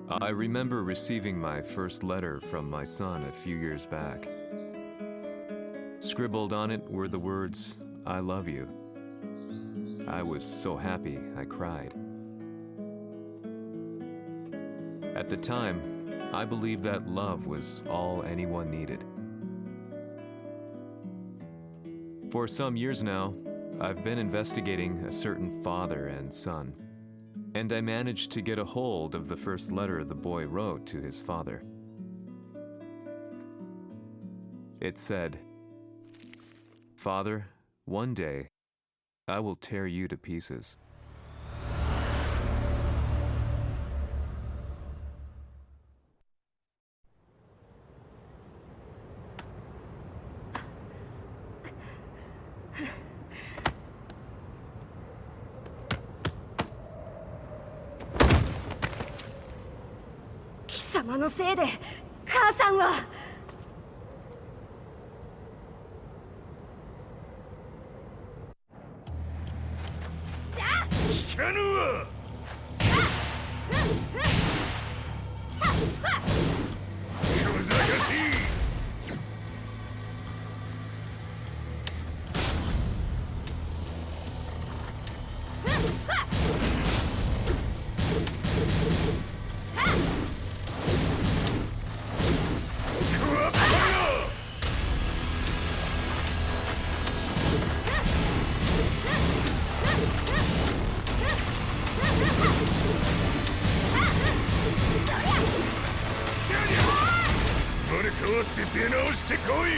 I remember receiving my first letter from my son a few years back. Scribbled on it were the words, "I love you." I was so happy I cried. At the time, I believed that love was all anyone needed. For some years now, I've been investigating a certain father and son, and I managed to get a hold of the first letter the boy wrote to his father. It said, "Father, one day, I will tear you to pieces." "貴様のせいで母さんは..." 聞かぬわ。小賢しい。生まれ変わって出直してこい。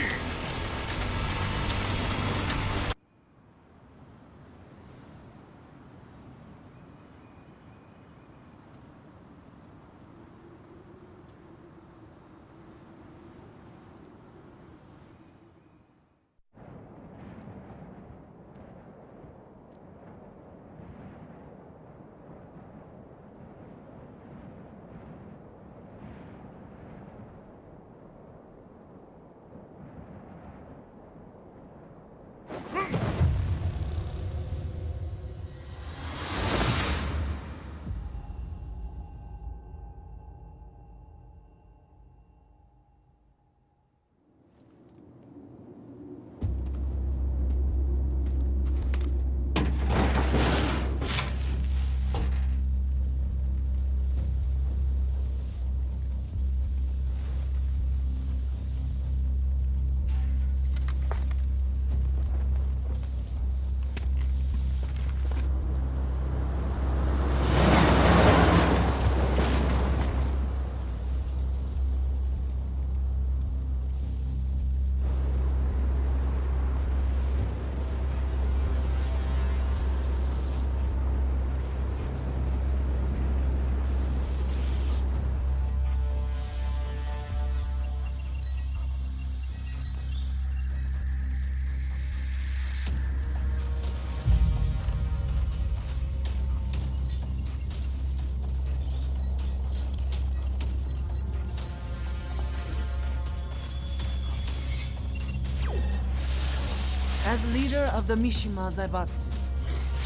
As leader of the Mishima Zaibatsu,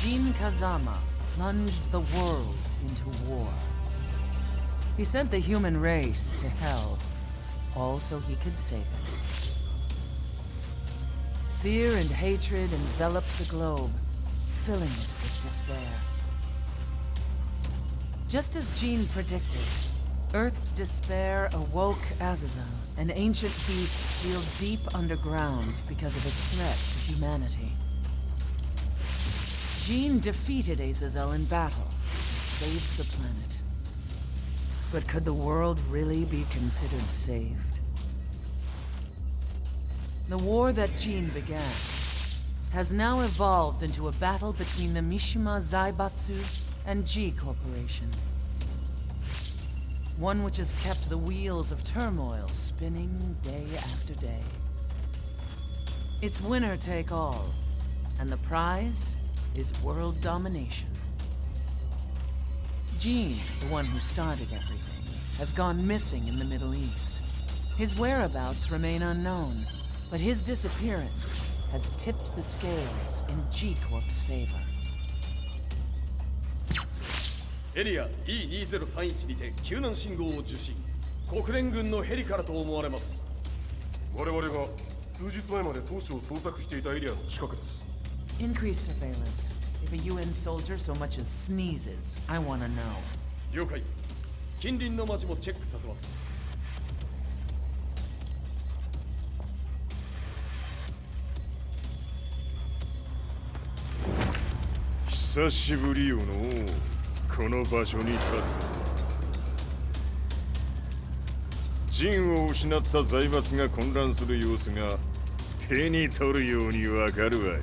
Jin Kazama plunged the world into war. He sent the human race to hell, all so he could save it. Fear and hatred enveloped the globe, filling it with despair. Just as Jin predicted, Earth's despair awoke Azazel, an ancient beast sealed deep underground because of its threat to humanity. Jin defeated Azazel in battle and saved the planet. But could the world really be considered saved? The war that Jin began has now evolved into a battle between the Mishima Zaibatsu and G Corporation. One which has kept the wheels of turmoil spinning day after day. It's winner take all, and the prize is world domination. Jin, the one who started everything, has gone missing in the Middle East. His whereabouts remain unknown, but his disappearance has tipped the scales in G Corp's favor. エリア E2031 にて救難信号を受信。国連軍のヘリからと思われます。我々が数日前まで当初を捜索していたエリアの近くです。 Increase surveillance. If a UN soldier so much as sneezes, I wanna know. 了解。近隣の町もチェックさせます。久しぶりよのこの場所に立つ。陣を失った財閥が混乱する様子が手に取るようにわかるわい。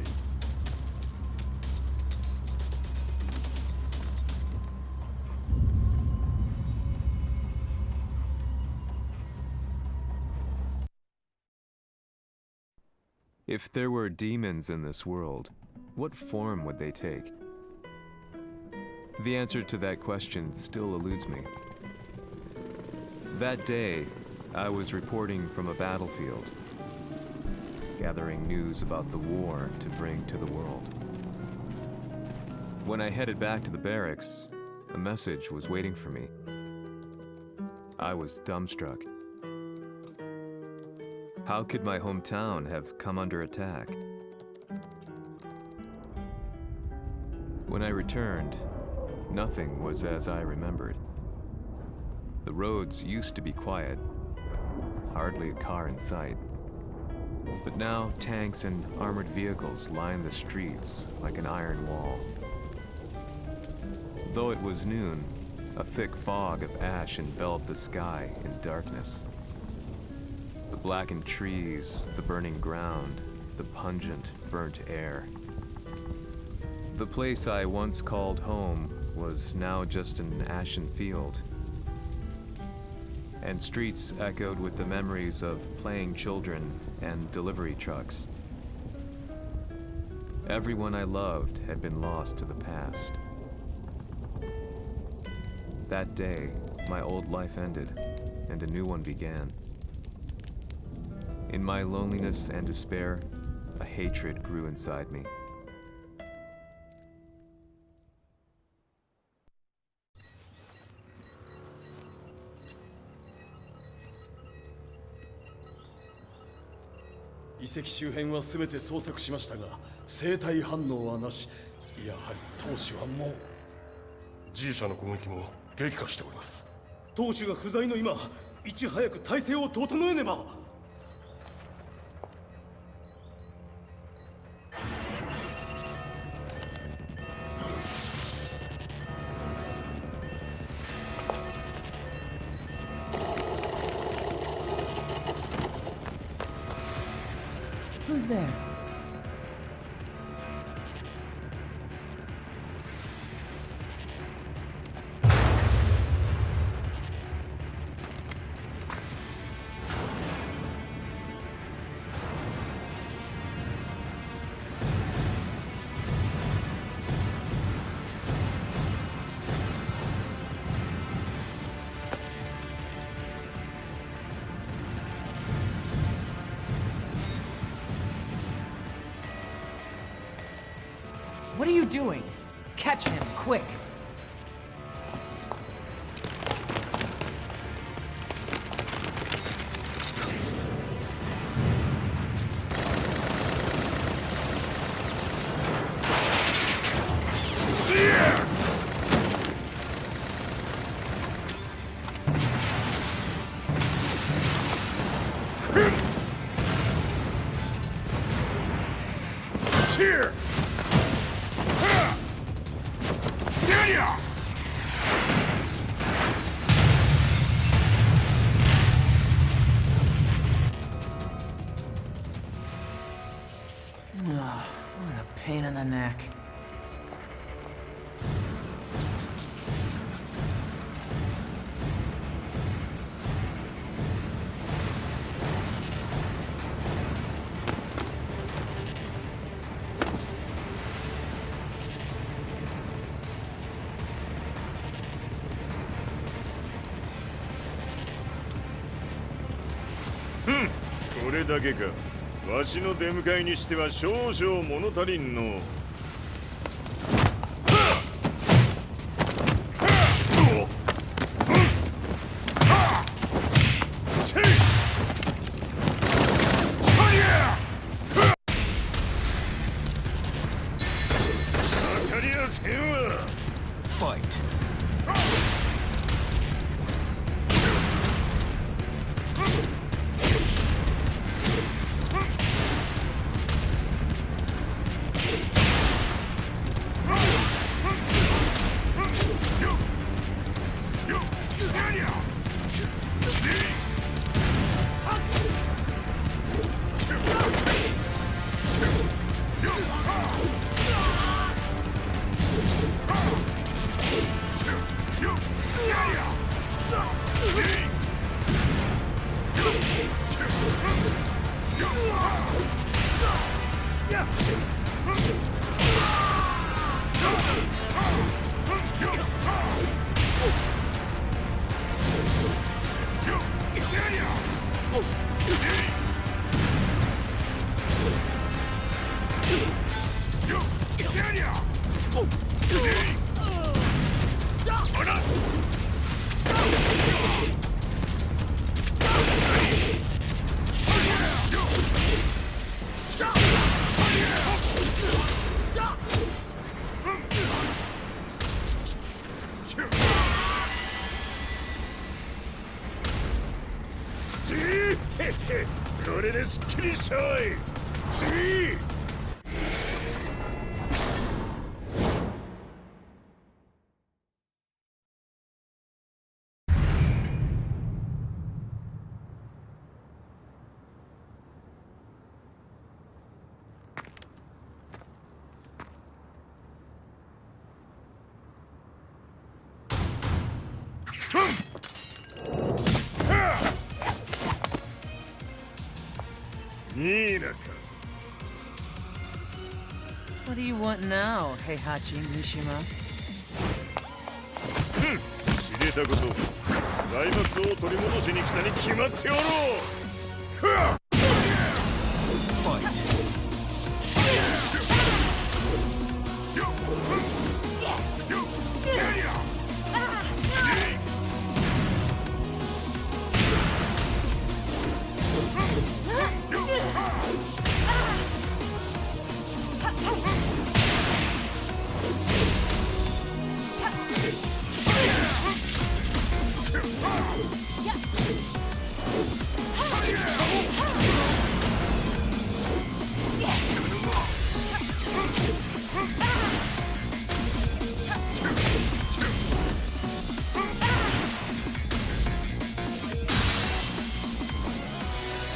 If there were demons in this world, what form would they take? The answer to that question still eludes me. That day, I was reporting from a battlefield, gathering news about the war to bring to the world. When I headed back to the barracks, a message was waiting for me. I was dumbstruck. How could my hometown have come under attack? When I returned, nothing was as I remembered. The roads used to be quiet, hardly a car in sight. But now tanks and armored vehicles line the streets like an iron wall. Though it was noon, a thick fog of ash enveloped the sky in darkness. The blackened trees, the burning ground, the pungent, burnt air. The place I once called home was now just an ashen field. And streets echoed with the memories of playing children and delivery trucks. Everyone I loved had been lost to the past. That day, my old life ended, and a new one began. In my loneliness and despair, a hatred grew inside me.「遺跡周辺は全て捜索しましたが、生体反応はなし。やはり当主はもう。G 社の攻撃も激化しております。当主が不在の今、いち早く体制を整えねば。Who's there? What are you doing? Catch him, quick! Here! What a pain in the neck. Hmm. これだけか。わしの出迎えにしては少々物足りんの。やせんわ。Fight.これですっきりしたわい。次。What do you want now, Heihachi Mishima? 知れたこと。財閥を取り戻しに来たに決まっておろう。Fight.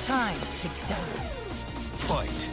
Time to die. Fight.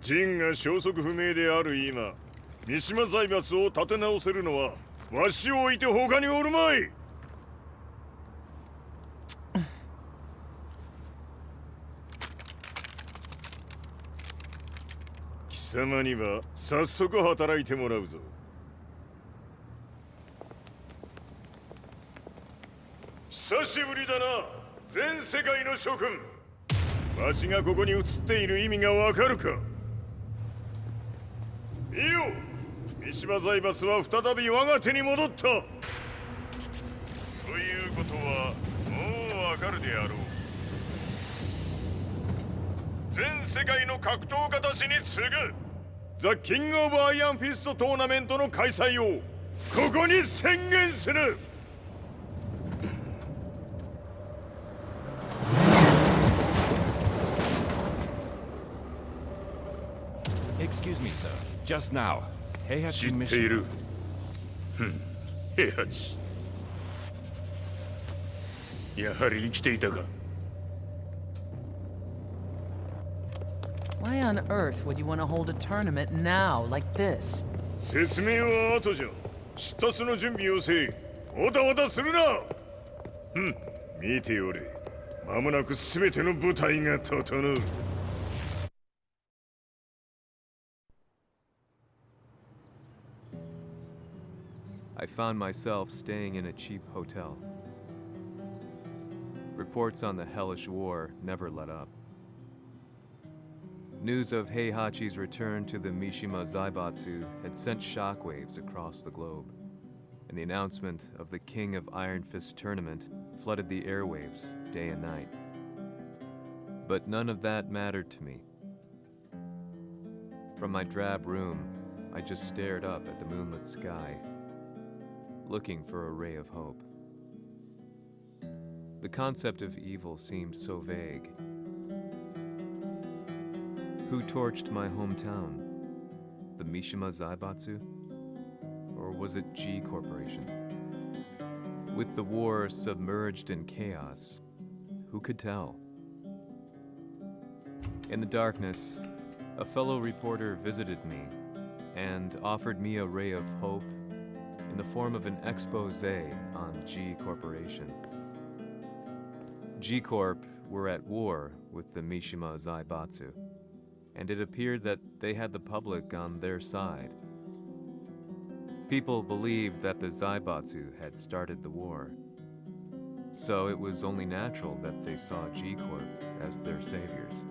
ジンが消息不明である今、三島財閥を立て直せるのはわしを置いて他におるまい。貴様には早速働いてもらうぞ。久しぶりだな、全世界の諸君。わしがここに映っている意味がわかるか。いいよ、三島財閥は再び我が手に戻った。ということはもうわかるであろう。全世界の格闘家たちに次ぐザ・キング・オブ・アイアンフィストトーナメントの開催をここに宣言する。Excuse me, sir. Just now, Heihachi 知ってい Mishima. る。平八。やはり生きていたか。Why on earth would you want to hold a tournament now, like this? 説明は後じゃ。出立の準備をせい。おたおたするな。見ておれ。間もなく全ての舞台が整う。I found myself staying in a cheap hotel. Reports on the hellish war never let up. News of Heihachi's return to the Mishima Zaibatsu had sent shockwaves across the globe, and the announcement of the King of Iron Fist tournament flooded the airwaves day and night. But none of that mattered to me. From my drab room, I just stared up at the moonlit sky, looking for a ray of hope. The concept of evil seemed so vague. Who torched my hometown? The Mishima Zaibatsu? Or was it G Corporation? With the war submerged in chaos, who could tell? In the darkness, a fellow reporter visited me and offered me a ray of hope in the form of an expose on G Corporation. G Corp were at war with the Mishima Zaibatsu, and it appeared that they had the public on their side. People believed that the Zaibatsu had started the war, so it was only natural that they saw G Corp as their saviors.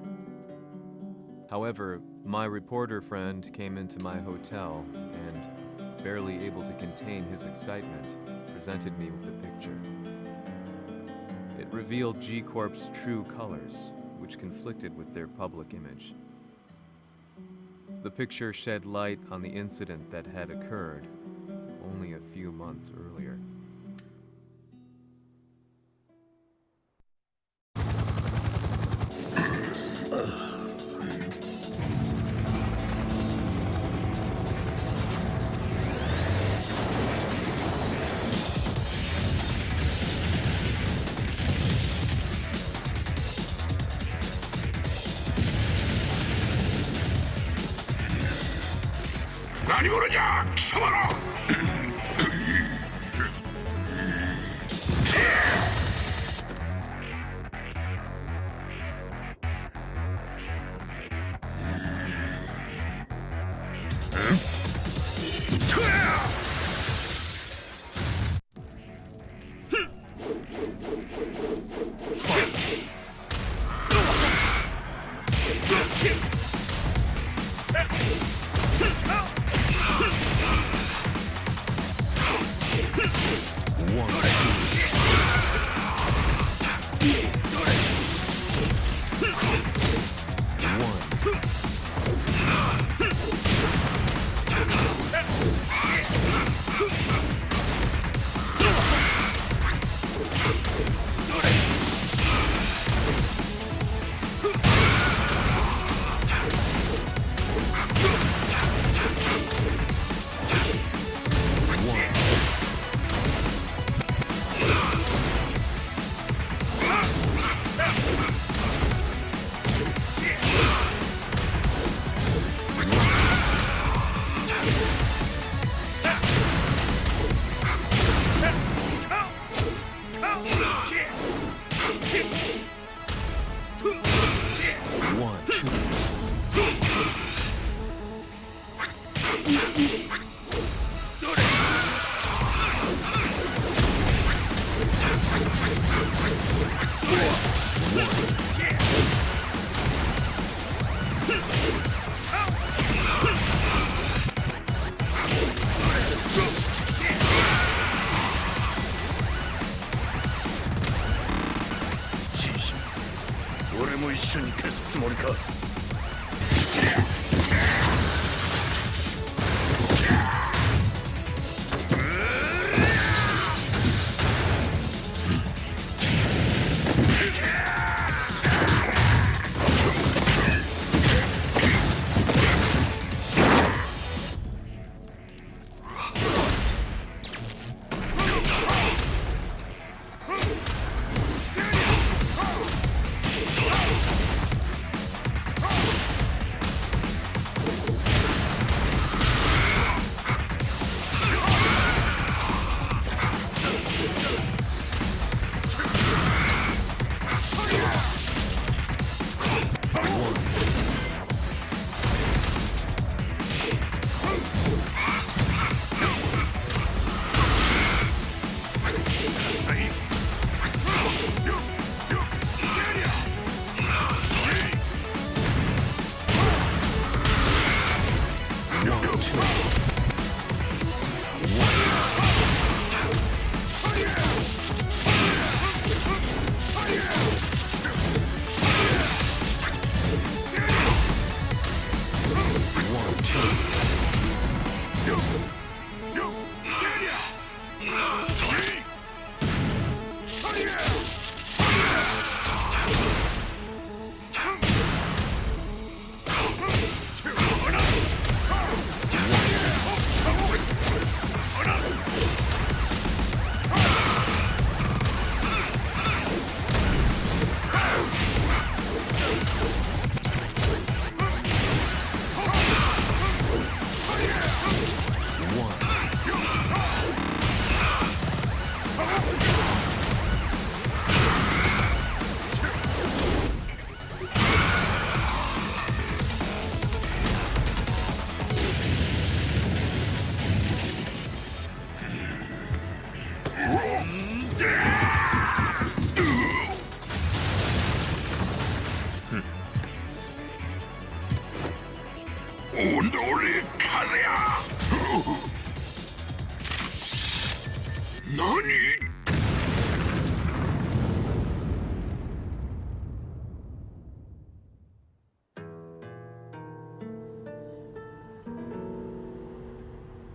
However, my reporter friend came into my hotel and, barely able to contain his excitement, presented me with the picture. It revealed G Corp's true colors, which conflicted with their public image. The picture shed light on the incident that had occurred only a few months earlier. に消すつもりか。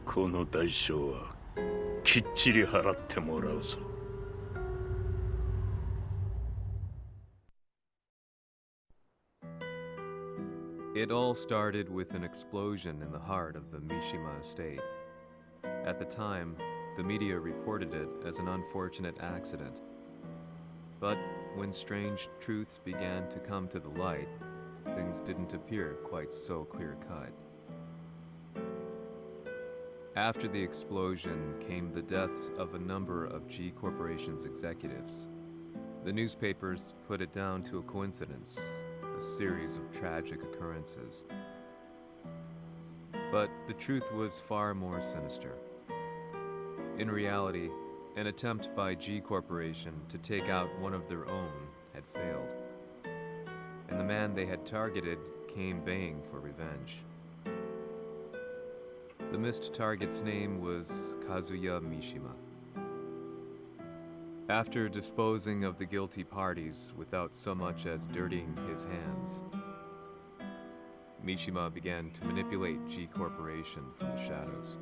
この代償はきっちり払ってもらうぞ。It all started with an explosion in the heart of the Mishima estate. At the time, the media reported it as an unfortunate accident. But when strange truths began to come to the light, things didn't appear quite so clear-cut. After the explosion came the deaths of a number of G Corporation's executives. The newspapers put it down to a coincidence, a series of tragic occurrences. But the truth was far more sinister. In reality, an attempt by G Corporation to take out one of their own had failed, and the man they had targeted came baying for revenge. The missed target's name was Kazuya Mishima. After disposing of the guilty parties without so much as dirtying his hands, Mishima began to manipulate G Corporation from the shadows.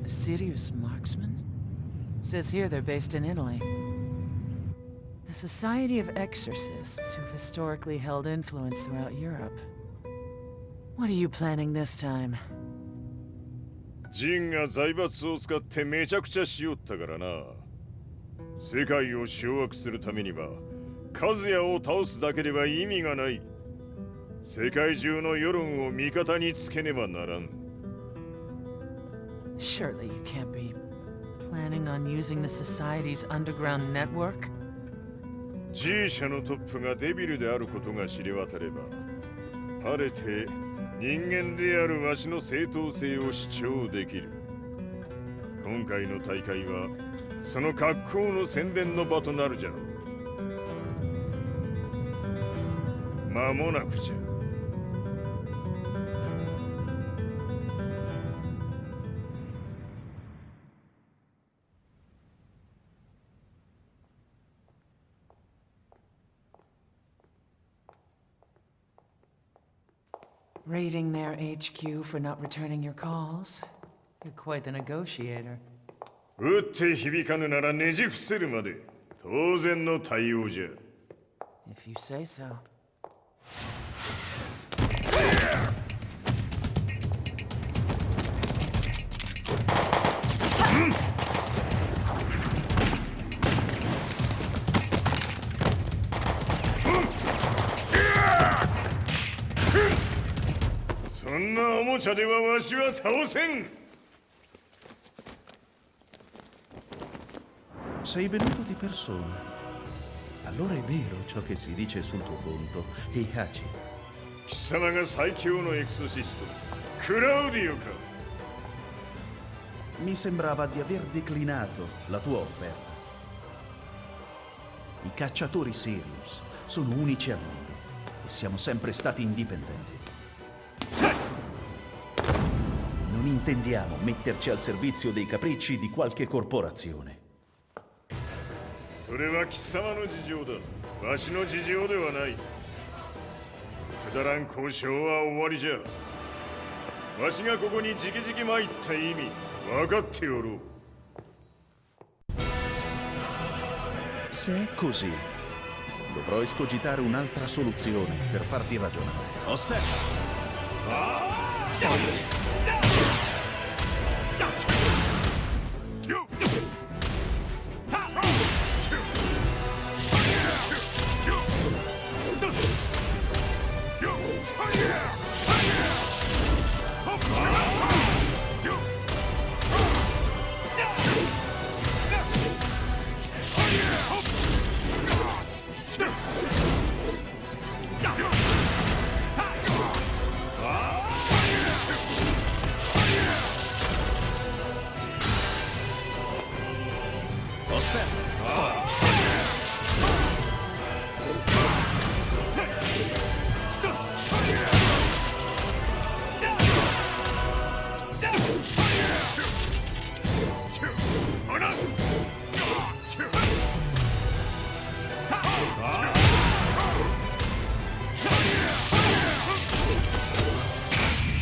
A serious marksman? Says here they're based in Italy. A society of exorcists who've historically held influence throughout Europe. What are you planning this time? ジンが財閥を使ってめちゃくちゃしよったからな。世界を掌握するためには、カズヤを倒すだけでは意味がない。世界中の世論を味方につけねばならん。Surely you can't be planning on using the society's underground network? G 社のトップがデビルであることが知れ渡れば、晴れて人間であるわしの正当性を主張できる。今回の大会はその格好の宣伝の場となるじゃろう。間もなくじゃ。Raiding their HQ for not returning your calls. You're quite the negotiator. 打って響かぬならねじ伏せるまで当然の対応じゃ。 If you say so. Hmm? そんなおもちゃではわしは倒せん。 Sei venuto di persona. Allora è vero ciò che si dice sul tuo conto, Heihachi. 貴様が最強のエクソシスト、クラウディオか。 Mi sembrava di aver declinato la tua offerta. I cacciatori Sirius sono unici al mondo e siamo sempre stati indipendenti. Non intendiamo metterci al servizio dei capricci di qualche corporazione. それは貴様の事情だ。わしの事情ではない。くだらん交渉は終わりじゃ。わしがここに直々参った意味分かっておろう。 Se è così, dovrò escogitare un'altra soluzione per farti ragionare. Osserva!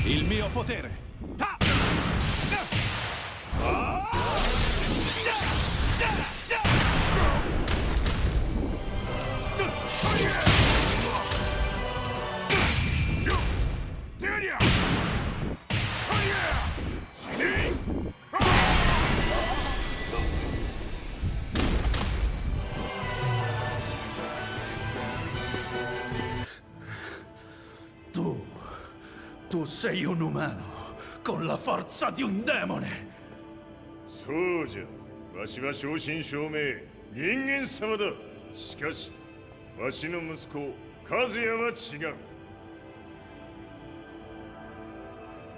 Il mio potere! Tu sei un umano, con la forza di un demone! そうじゃ。わしは正真正銘人間様だ。しかし、わしの息子和也は違う。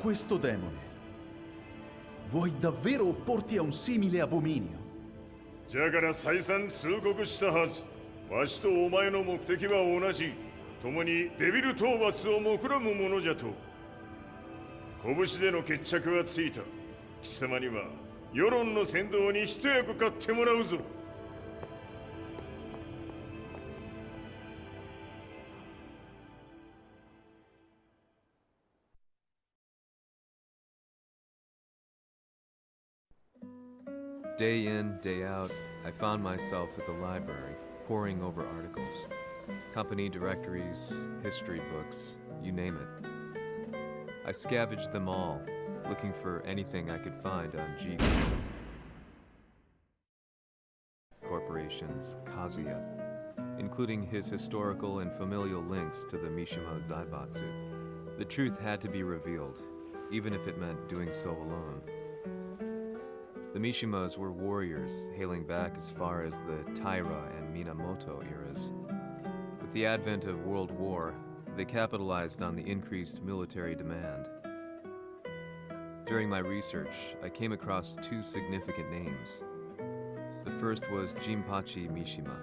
Questo demone, vuoi davvero opporti a un simile abominio? じゃから再三通告したはず。わしとお前の目的は同じ。共にデビル討伐を目論むものじゃと。拳での決着はついた。貴様には世論の先導に一役買ってもらうぞ。 Day in, day out, I found myself at the library, poring over articles. Company directories, history books, you name it. I scavenged them all, looking for anything I could find on G Corporation's Kazuya, including his historical and familial links to the Mishima Zaibatsu. The truth had to be revealed, even if it meant doing so alone. The Mishimas were warriors hailing back as far as the Taira and Minamoto eras. With the advent of World War, they capitalized on the increased military demand. During my research, I came across two significant names. The first was Jinpachi Mishima.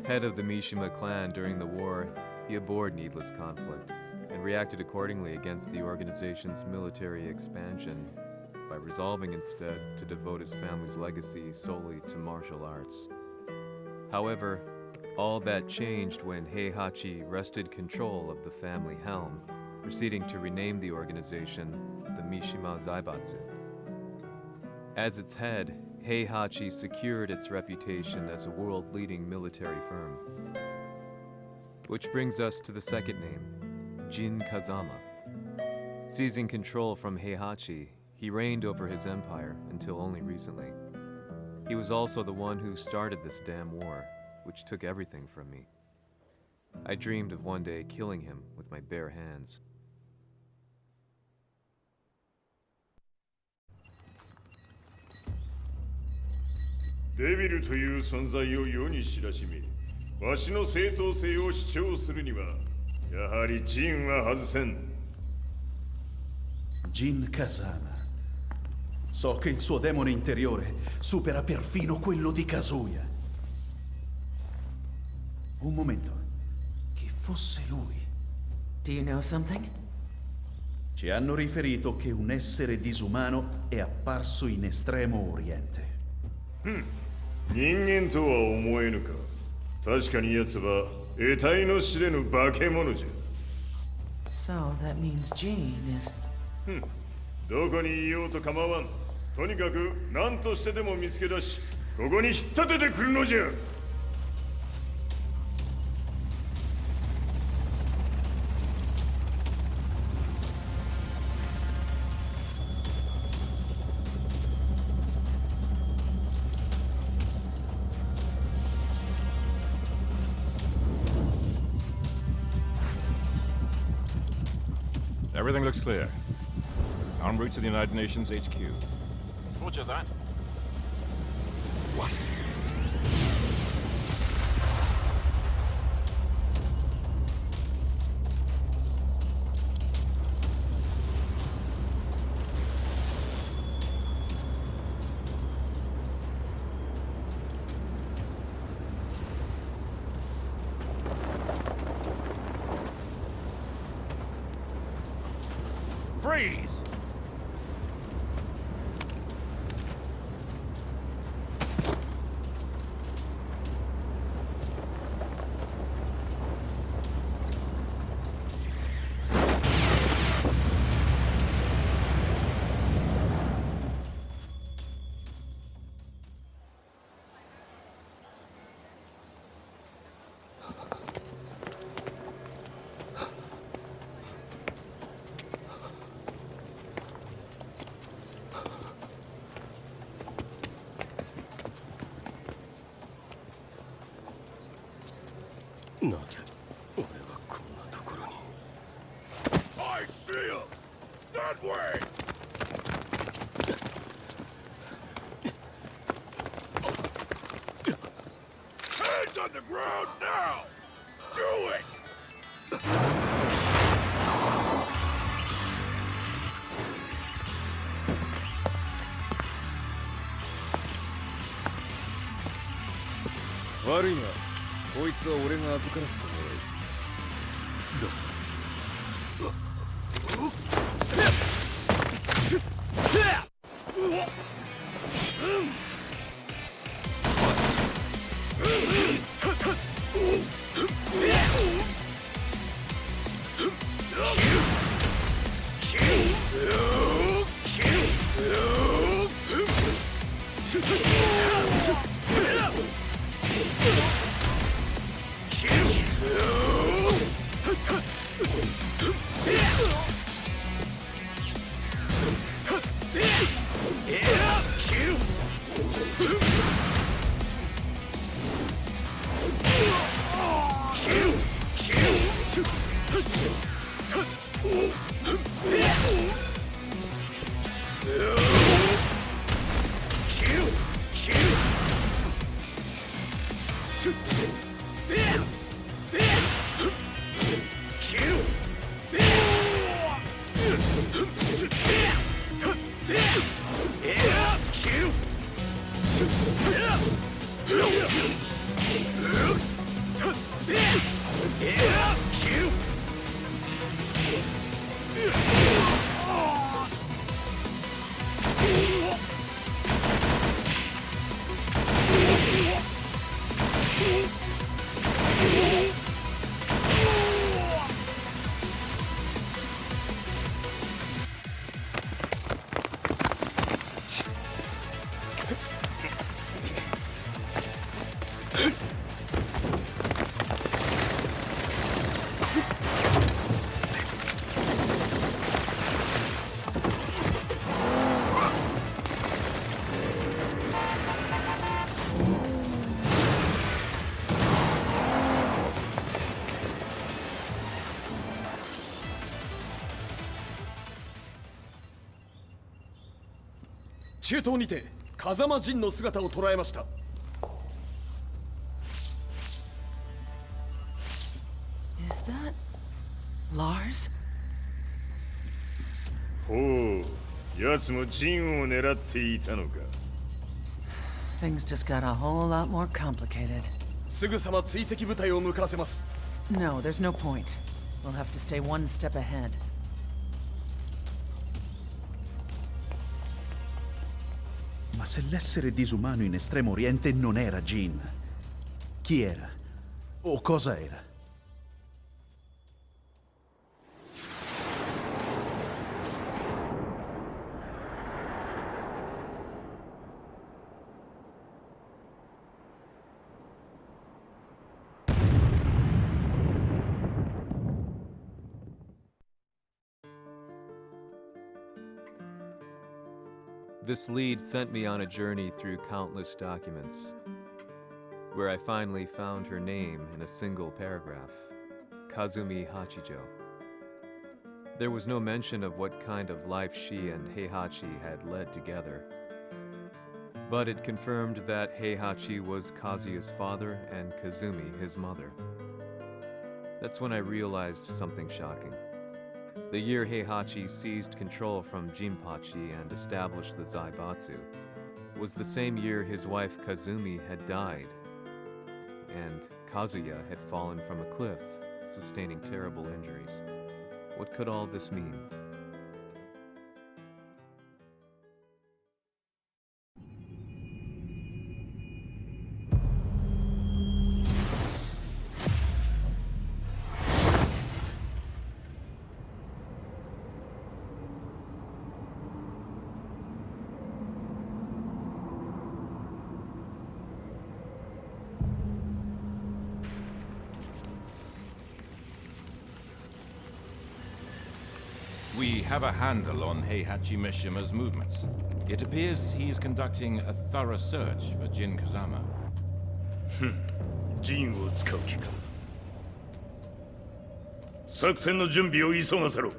Head of the Mishima clan during the war, he abhorred needless conflict and reacted accordingly against the organization's military expansion by resolving instead to devote his family's legacy solely to martial arts. However, all that changed when Heihachi wrested control of the family helm proceeding to rename the organization the Mishima Zaibatsu. As its head, Heihachi secured its reputation as a world-leading military firm. Which brings us to the second name, Jin Kazama. Seizing control from Heihachi, he reigned over his empire until only recently. He was also the one who started this damn war, which took everything from me. I dreamed of one day killing him with my bare hands. Devil という存在を世に知らしめ、わしの正当性を主張するには、やはりジンは外せん。Jin Kazama. So che il suo demone interiore supera perfino quello di Kazuya. Un momento. Chi fosse lui? Do you know something? Ci hanno riferito che un essere disumano è apparso in Estremo Oriente. 人間とは思えぬか。確かに奴は得体の知れぬ化け物じゃ。So that means Jean is... どこにいようと構わん。とにかく何としてでも見つけ出し、ここに引っ立ててくるのじゃ。Everything looks clear. En route to the United Nations HQ. Roger that. What? Freeze! I see him! That way! Hands on the ground now! Do it! Worry not. こいつは俺が預からせてもらう。中東にて風間陣の姿を捉えました。 Is that Lars? ほう、奴もジンを狙っていたのか。 Things just got a whole lot more complicated. すぐさま追跡部隊を向かわせます。 No, there's no point. We'll have to stay one step ahead. Ma se l'essere disumano in Estremo Oriente non era Jin, chi era? O cosa era? This lead sent me on a journey through countless documents, where I finally found her name in a single paragraph, Kazumi Hachijo. There was no mention of what kind of life she and Heihachi had led together, but it confirmed that Heihachi was Kazuya's father and Kazumi his mother. That's when I realized something shocking. The year Heihachi seized control from Jinpachi and established the Zaibatsu was the same year his wife Kazumi had died, and Kazuya had fallen from a cliff, sustaining terrible injuries. What could all this mean? We have a handle on Heihachi Mishima's movements. It appears he is conducting a thorough search for Jin Kazama. ジンを使う気か。作戦の準備を急がせろ。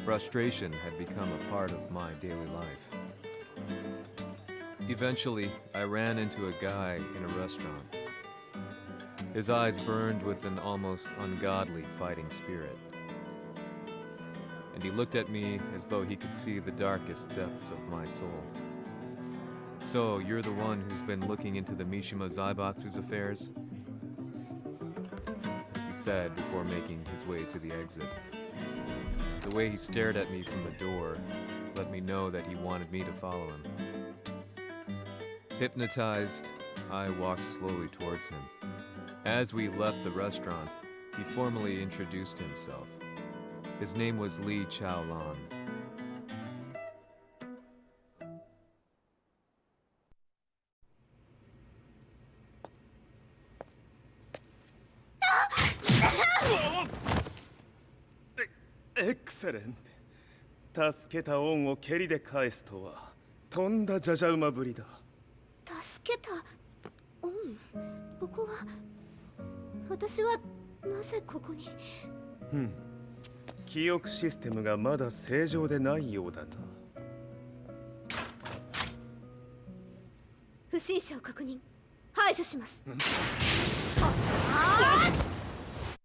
Frustration had become a part of my daily life. Eventually, I ran into a guy in a restaurant. His eyes burned with an almost ungodly fighting spirit. And he looked at me as though he could see the darkest depths of my soul. So, you're the one who's been looking into the Mishima Zaibatsu's affairs? He said before making his way to the exit. The way he stared at me from the door let me know that he wanted me to follow him. Hypnotized, I walked slowly towards him. As we left the restaurant, he formally introduced himself. His name was Li Chaolan. Excellent. 助けた恩を蹴りで返すとはとんだじゃじゃ馬ぶりだ。助けた恩。ここは私はなぜここに。記憶システムがまだ正常でないようだな。不審者を確認。排除します。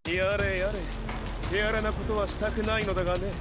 やれやれ。手荒なことはしたくないのだがね。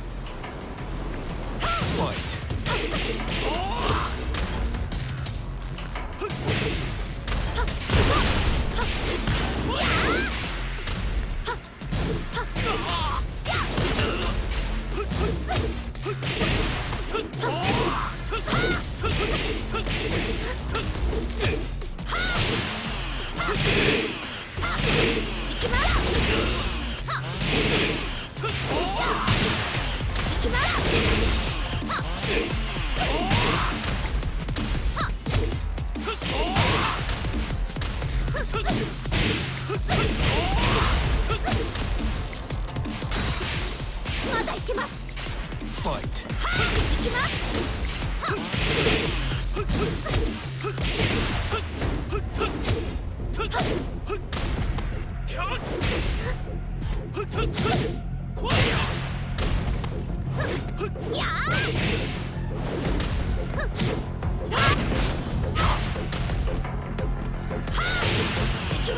まだ行きます。Fight! 行きます。行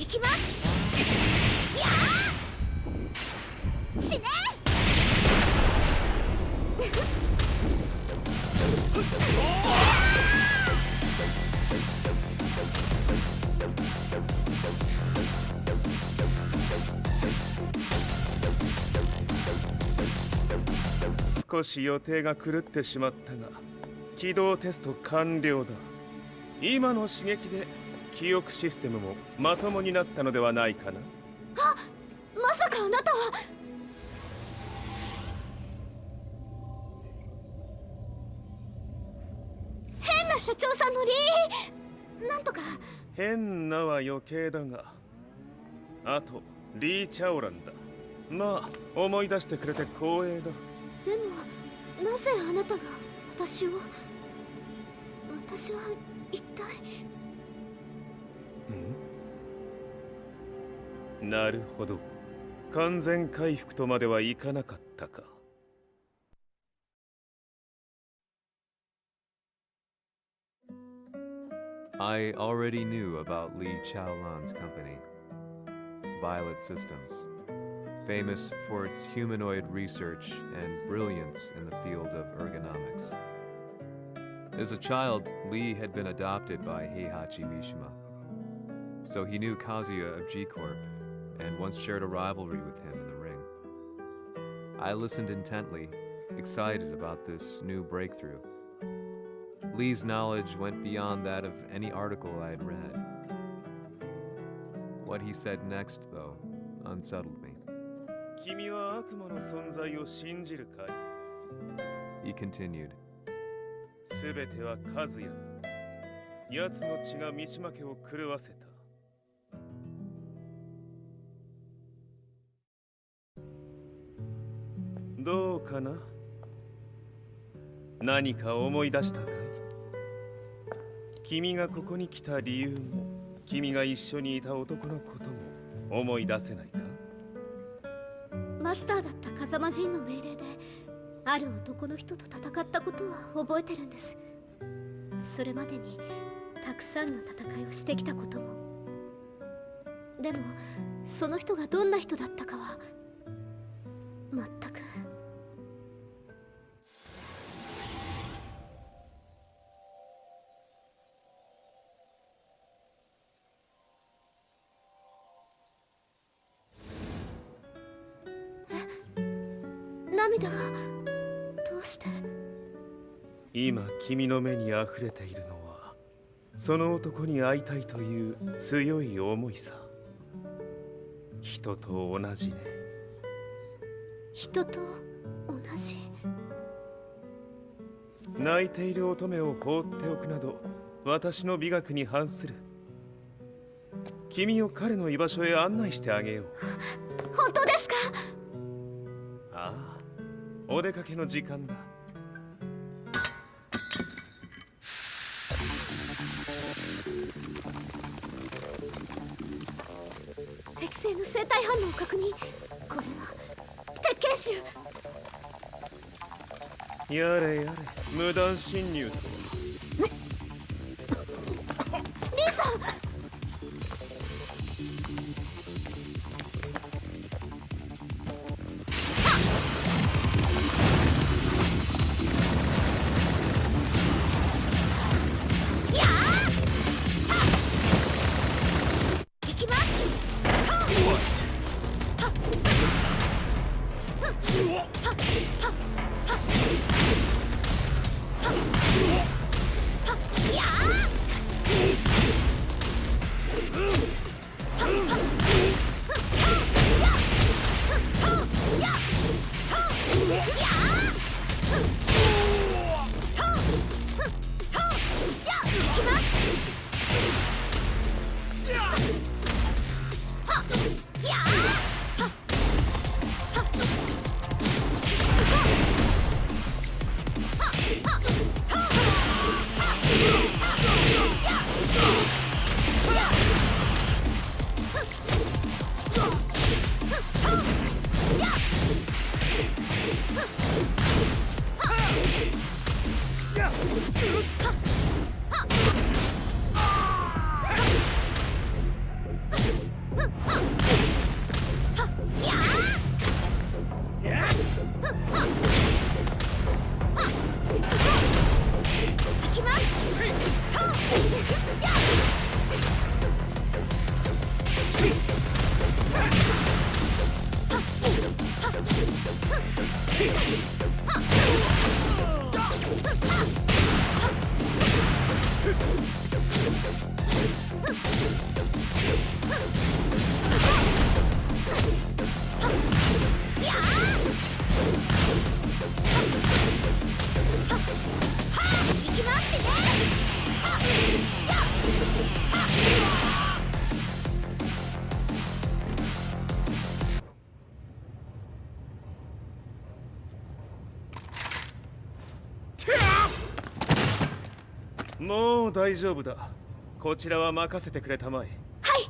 きますやー死ね少し予定が狂ってしまったが起動テスト完了だ。今の刺激で記憶システムもまともになったのではないかな。あ、まさかあなたは。変な社長さんのなんとか。変なは余計だが、あとリー・チャオランだ。まあ思い出してくれて光栄だ。でもなぜあなたが私は一体。なるほど、完全回復とまではいかなかったか。I already knew about Li Chaolan's company, Violet Systems, famous for its humanoid research and brilliance in the field of ergonomics. As a child, Li had been adopted by Heihachi Mishima, so he knew Kazuya of G-Corp and once shared a rivalry with him in the ring. I listened intently, excited about this new breakthrough. Lee's knowledge went beyond that of any article I had read. What he said next, though, unsettled me. 君は悪魔の存在を信じるかい? He continued. すべてはカズヤだ。奴の血が三島家を狂わせた。どうかな？何か思い出したかい？君がここに来た理由も、君が一緒にいた男のことも思い出せないか？マスターだった風間陣の命令である男の人と戦ったことは覚えてるんです。それまでにたくさんの戦いをしてきたことも。でもその人がどんな人だったかは全く。涙がどうして？今君の目に溢れているのはその男に会いたいという強い思いさ。人と同じね。人と同じ。泣いている乙女を放っておくなど私の美学に反する。君を彼の居場所へ案内してあげよう。本当ですか？ああ、お出かけの時間だ。適正の生体反応を確認。これは鉄拳臭。やれやれ、無断侵入と。リーさん。もう大丈夫だ。こちらは任せてくれたまえ。はい。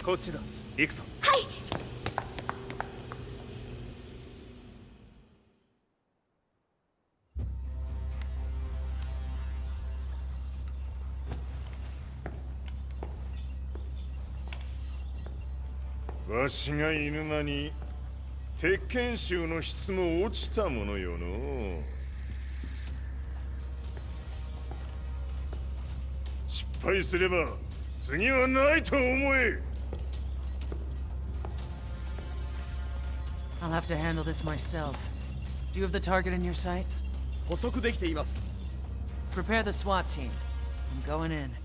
こっちだ。行くぞ。はい。わしが犬間に鉄拳衆の質も落ちたものよの。失敗すれば次はないと思え。I'll have to handle this myself. Do you have the target in your sights? 捕捉できています。Prepare the SWAT team. I'm going in.「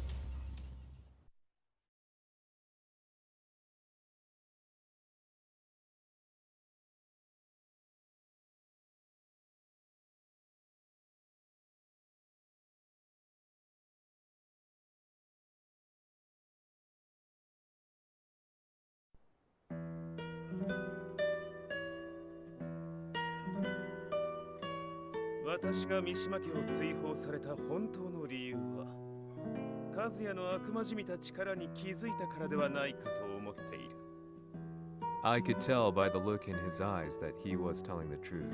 私が三島家を追放された本当の理由は、和也の悪魔じみた力に気づいたからではないかと思っている。I could tell by the look in his eyes that he was telling the truth.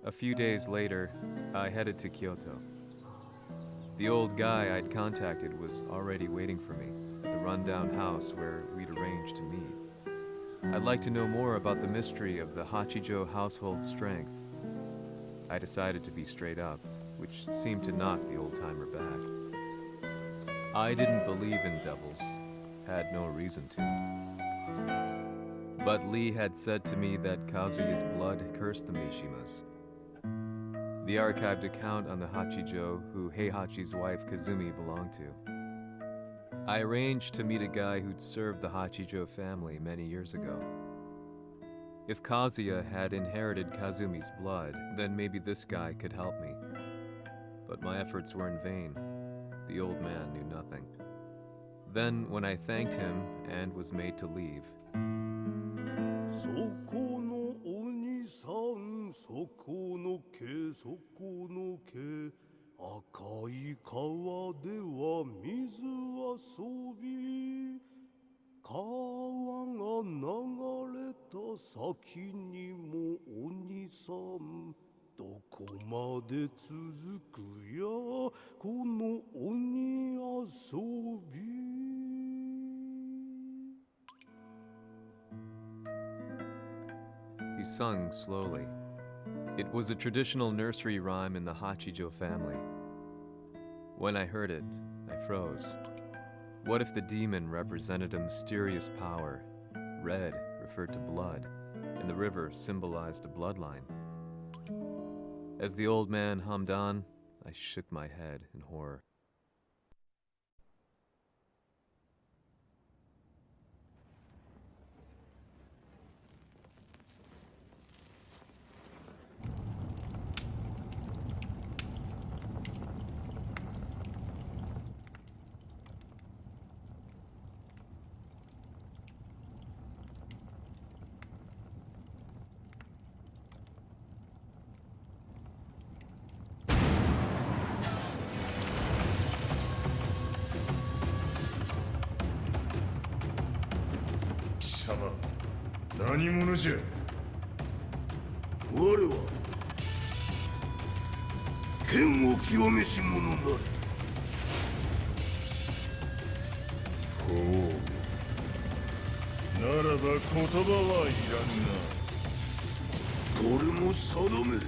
A few days later, I headed to Kyoto. The old guy I'd contacted was already waiting for me at the rundown house where we'd arranged to meet. I'd like to know more about the mystery of the Hachijo household strength. I decided to be straight up, which seemed to knock the old-timer back. I didn't believe in devils, had no reason to. But Lee had said to me that Kazuya's blood cursed the Mishimas. the archived account on the Hachijo who Heihachi's wife Kazumi belonged to. I arranged to meet a guy who'd served the Hachijo family many years ago. If Kazuya had inherited Kazumi's blood, then maybe this guy could help me. But my efforts were in vain. The old man knew nothing. Then, when I thanked him and was made to leave, he sung slowly. It was a traditional nursery rhyme in the Hachijo family. When I heard it, I froze. What if the demon represented a mysterious power? Red referred to blood, and the river symbolized a bloodline. As the old man hummed on, I shook my head in horror. Sama, 何者じゃ。我は剣を極めし者なり。ほう。ならば言葉はいらんな。これも定め。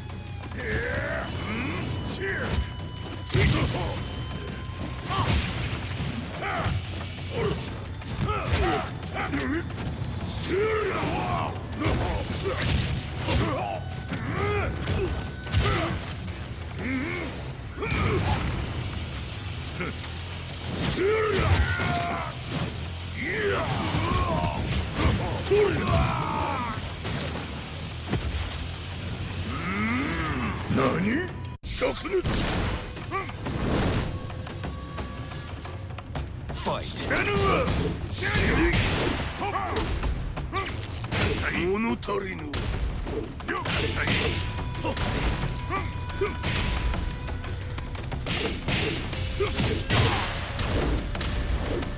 何？灼熱。Fight! 物足りぬ。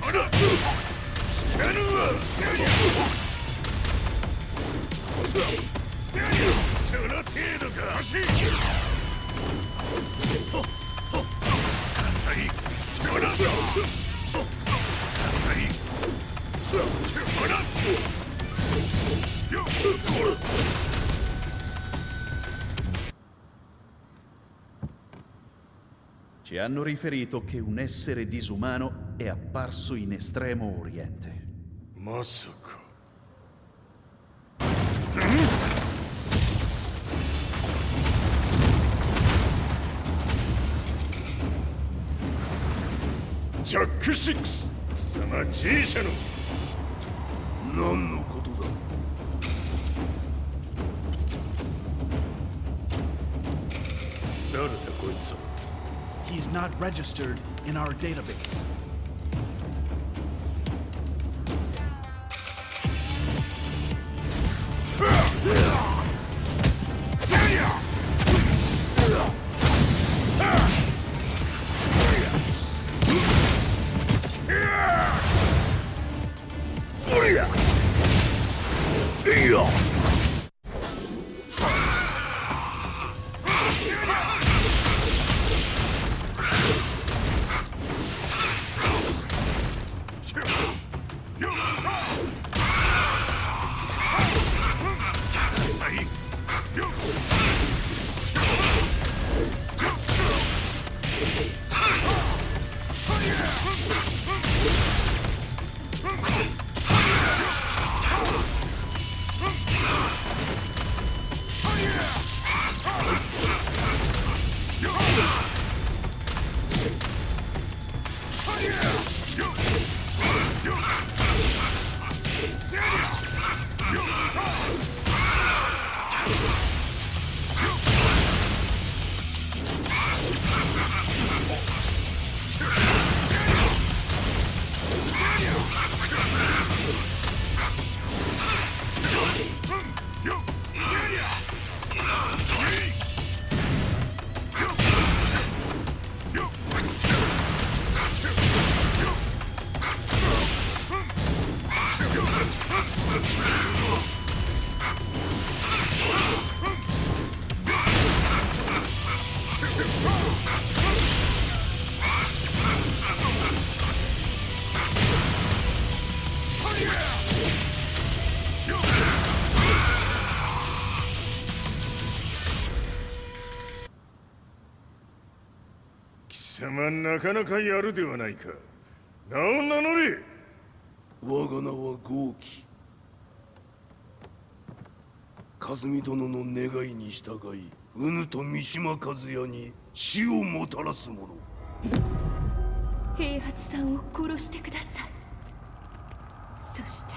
あら！その程度か。Ci hanno riferito che un essere disumano è apparso in Estremo Oriente. まさか。ジャック6、貴様 G 社の何のことだ。誰だこいつは。 He's not registered in our database. 貴様なかなかやるではないか。名を名乗れ。我が名は豪輝。和美殿の願いに従いうぬと三島和也に死をもたらす者。平八さんを殺してください。そして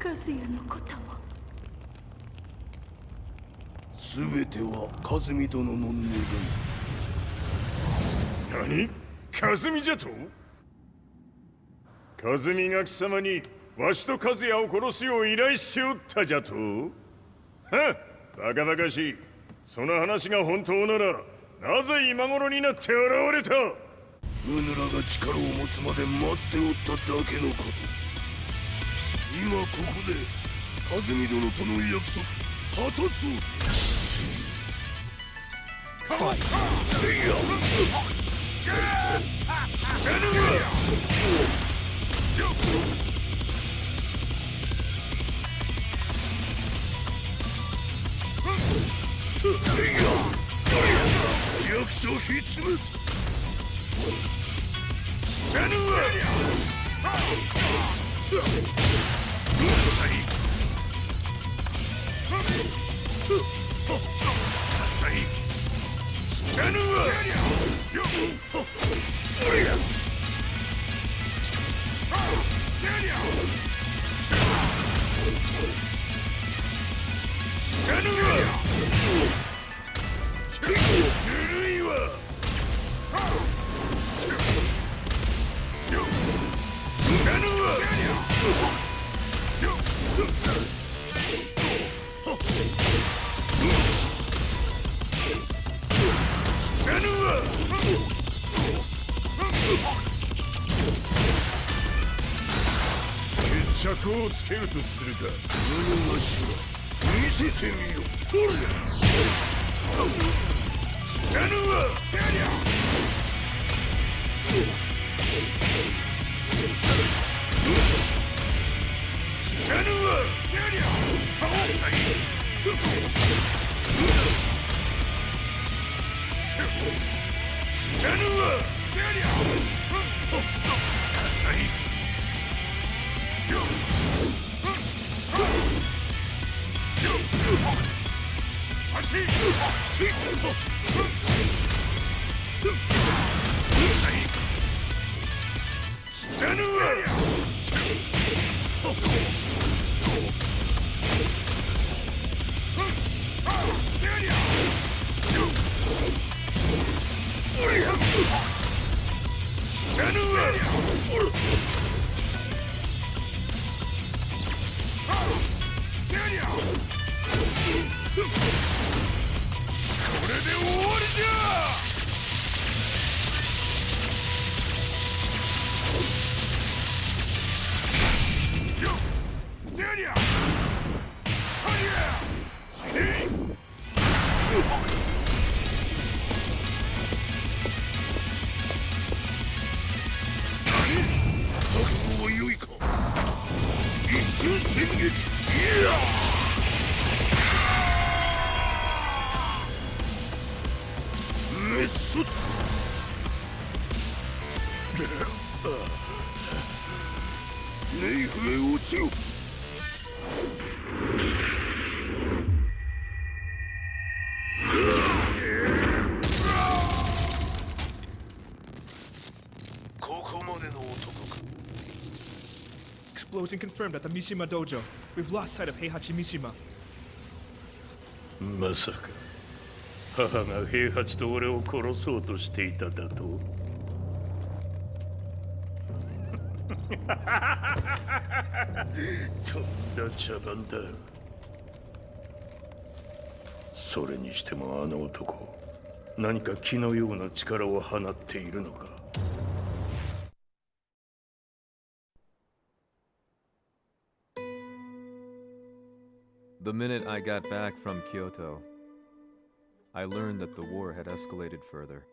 和也のことも。全ては和美殿の願い。何？和美じゃと？和美が貴様にわしと和也を殺すよう依頼しておったじゃと？はっ、バカバカしい。その話が本当ならなぜ今頃になって現れた？うぬらが力を持つまで待っておっただけのこと。今ここで和美殿との約束果たそう。ファイト。弱者必滅。決着をつけるとするか。無のわしは見せてみよ。どれだ。死なぬわ。死なぬわ。死なぬわ。Explosion confirmed at the Mishima dojo. We've lost sight of Heihachi Mishima. まさか母が平八と俺を殺そうとしていただと？とんだ茶番だ。それにしてもあの男、何か気のような力を放っているのか。The minute I got back from Kyoto, I learned that the war had escalated further.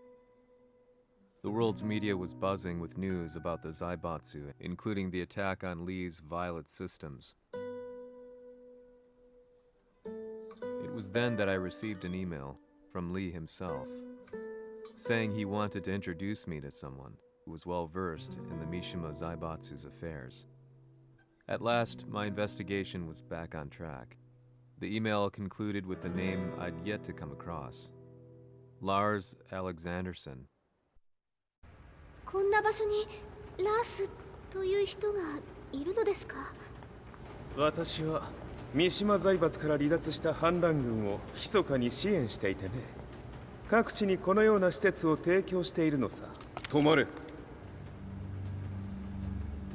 The world's media was buzzing with news about the Zaibatsu, including the attack on Lee's Violet systems. It was then that I received an email from Lee himself, saying he wanted to introduce me to someone who was well versed in the Mishima Zaibatsu's affairs. At last, my investigation was back on track. The email concluded with a name I'd yet to come across. Lars Alexanderson. こんな場所にラースという人がいるのですか？私は三島財閥から離脱した反乱軍を密かに支援していてね。各地にこのような施設を提供しているのさ。止まれ。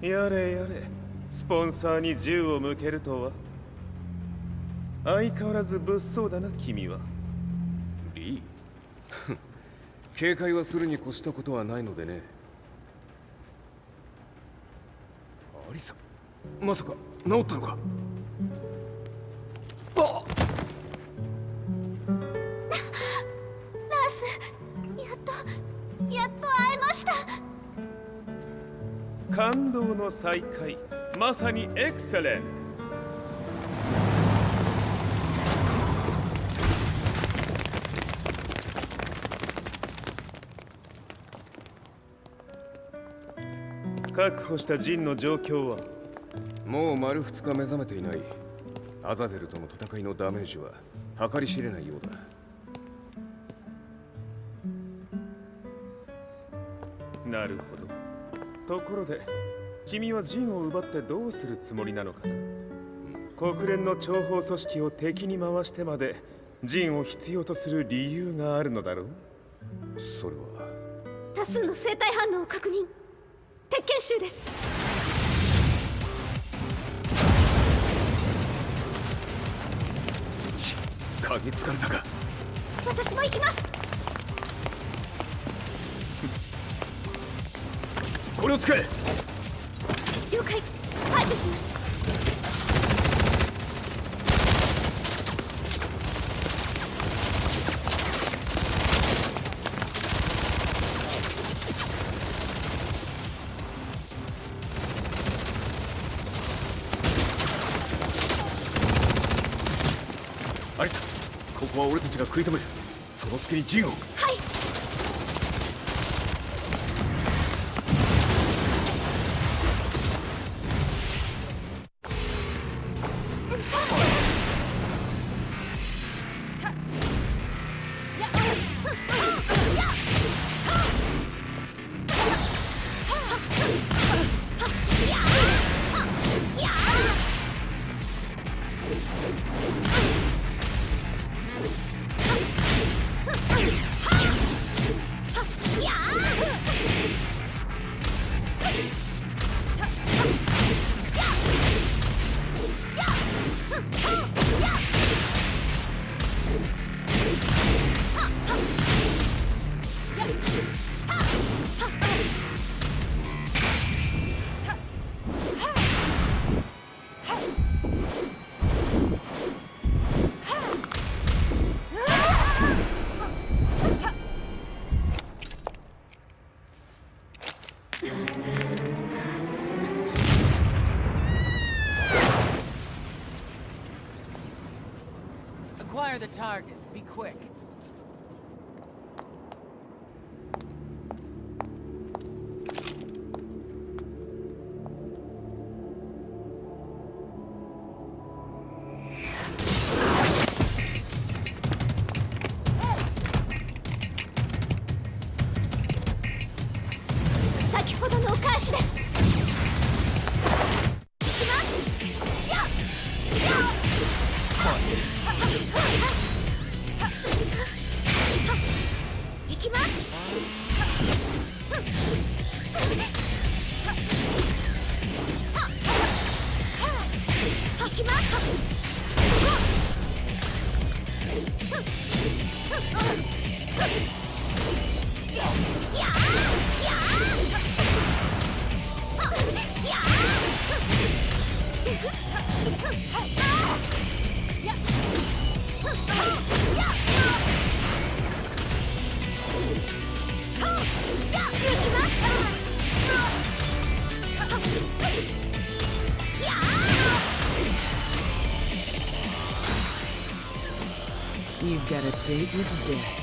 やれやれ、スポンサーに銃を向けるとは。相変わらず物騒だな君は。リー警戒はするに越したことはないのでね。アリサ、まさか治ったのか？あっ、ラース、やっと会えました。感動の再会、まさにエクセレント。確保したジンの状況は？もう丸2日目覚めていない。アザゼルとの戦いのダメージは計り知れないようだ。なるほど。ところで君はジンを奪ってどうするつもりなのかな？国連の諜報組織を敵に回してまでジンを必要とする理由があるのだろう？それは多数の生体反応を確認。鉄拳衆です。嗅ぎつかれたか？私も行きます。これを使え。了解。排除します。アリサ、ここは俺たちが食い止める。その隙にジンを。はい。Acquire the target. Be quick. You've got a date with death.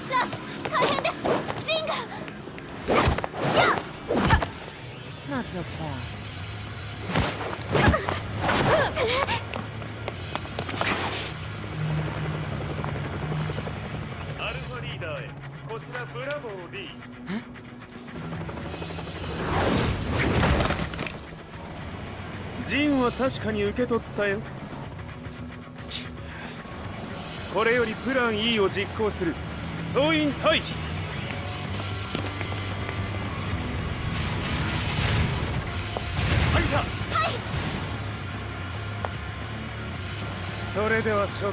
ラス、大変です。ジンが。 Not so fast. アルファリーダーへ。こちらブラボー D。ジンは確かに受け取ったよ。これよりプラン E を実行する。総員退避。はいた。はい。それでは諸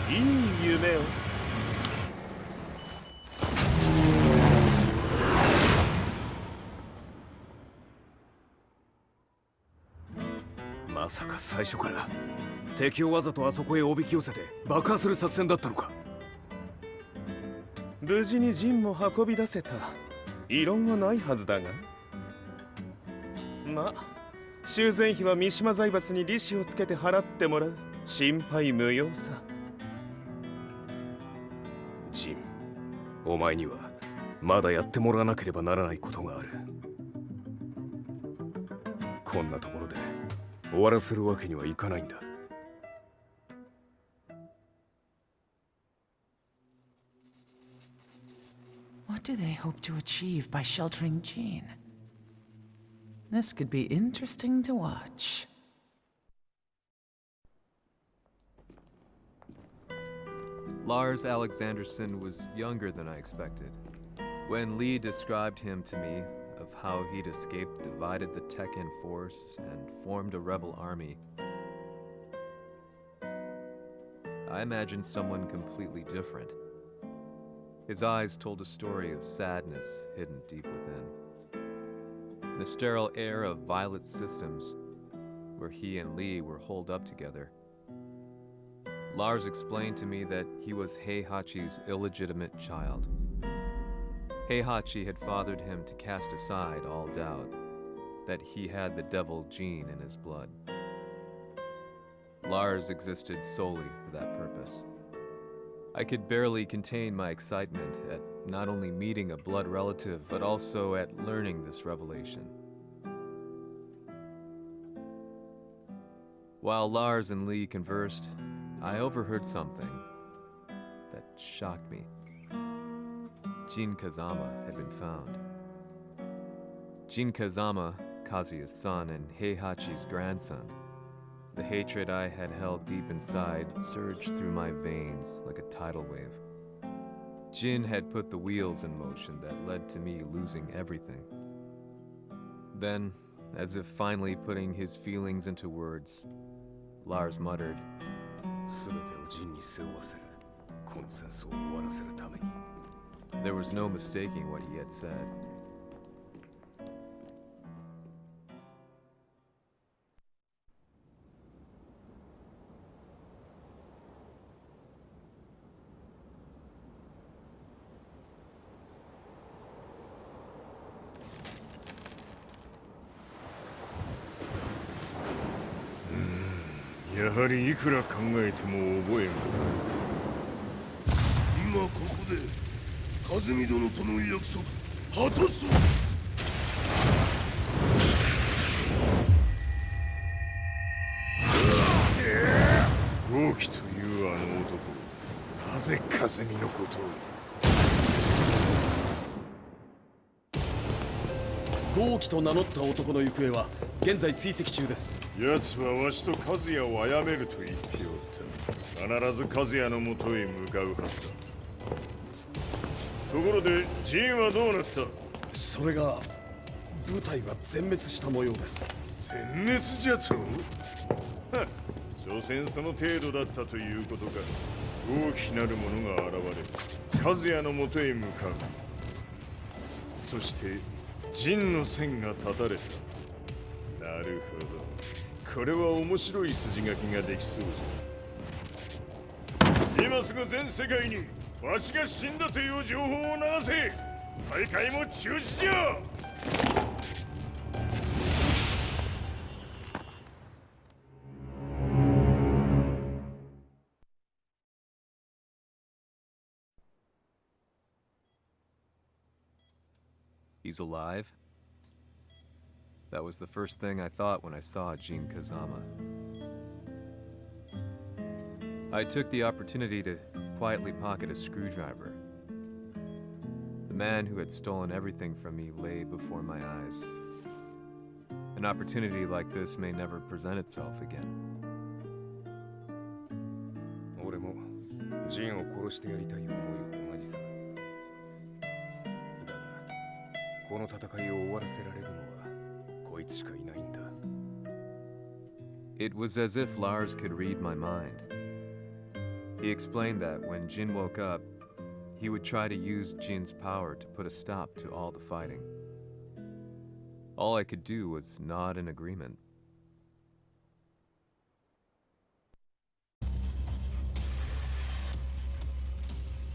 君、いい夢を。まさか最初から敵をわざとあそこへおびき寄せて爆破する作戦だったのか。無事にジンも運び出せた。異論はないはずだが。まあ修繕費は三島財閥に利子をつけて払ってもらう。心配無用さ。ジン、お前にはまだやってもらわなければならないことがある。こんなところで終わらせるわけにはいかないんだ。What do they hope to achieve by sheltering Jean? This could be interesting to watch. Lars Alexanderson was younger than I expected. When Lee described him to me, of how he'd escaped, divided the Tekken force, and formed a rebel army, I imagined someone completely different. His eyes told a story of sadness hidden deep within. The sterile air of Violet Systems, where he and Lee were holed up together. Lars explained to me that he was Heihachi's illegitimate child. Heihachi had fathered him to cast aside all doubt that he had the devil gene in his blood. Lars existed solely for that purpose. I could barely contain my excitement at not only meeting a blood relative, but also at learning this revelation. While Lars and Lee conversed, I overheard something that shocked me. Jin Kazama had been found. Jin Kazama, Kazuya's son and Heihachi's grandson. The hatred I had held deep inside surged through my veins like a tidal wave. Jin had put the wheels in motion that led to me losing everything. Then, as if finally putting his feelings into words, Lars muttered, 全てをジンに背負わせる。この戦争を終わらせるために。 There was no mistaking what he had said.やはりいくら考えても覚えん。今ここで和美殿との約束果たそう。豪輝というあの男、なぜ和美のことを。豪輝と名乗った男の行方は現在追跡中です。奴はわしと和也を殺めると言っておった。必ず和也のもとへ向かうはずだ。ところでジンはどうなった？それが部隊は全滅した模様です。全滅じゃと？はっ、所詮その程度だったということか。大きなるものが現れ、和也のもとへ向かう。そしてジンの線が断たれた。なるほど。これは面白い筋書きができそうじゃ。今すぐ全世界にわしが死んだという情報を流せ。大会も中止じゃ。He's alive? That was the first thing I thought when I saw Jin Kazama. I took the opportunity to quietly pocket a screwdriver. The man who had stolen everything from me lay before my eyes. An opportunity like this may never present itself again. 俺もジンを殺してやりたい思いは同じさ。だが、この戦いを終わらせられるのはこいつしかいないんだ。It was as if Lars could read my mind. He explained that when Jin woke up, he would try to use Jin's power to put a stop to all the fighting. All I could do was nod in agreement.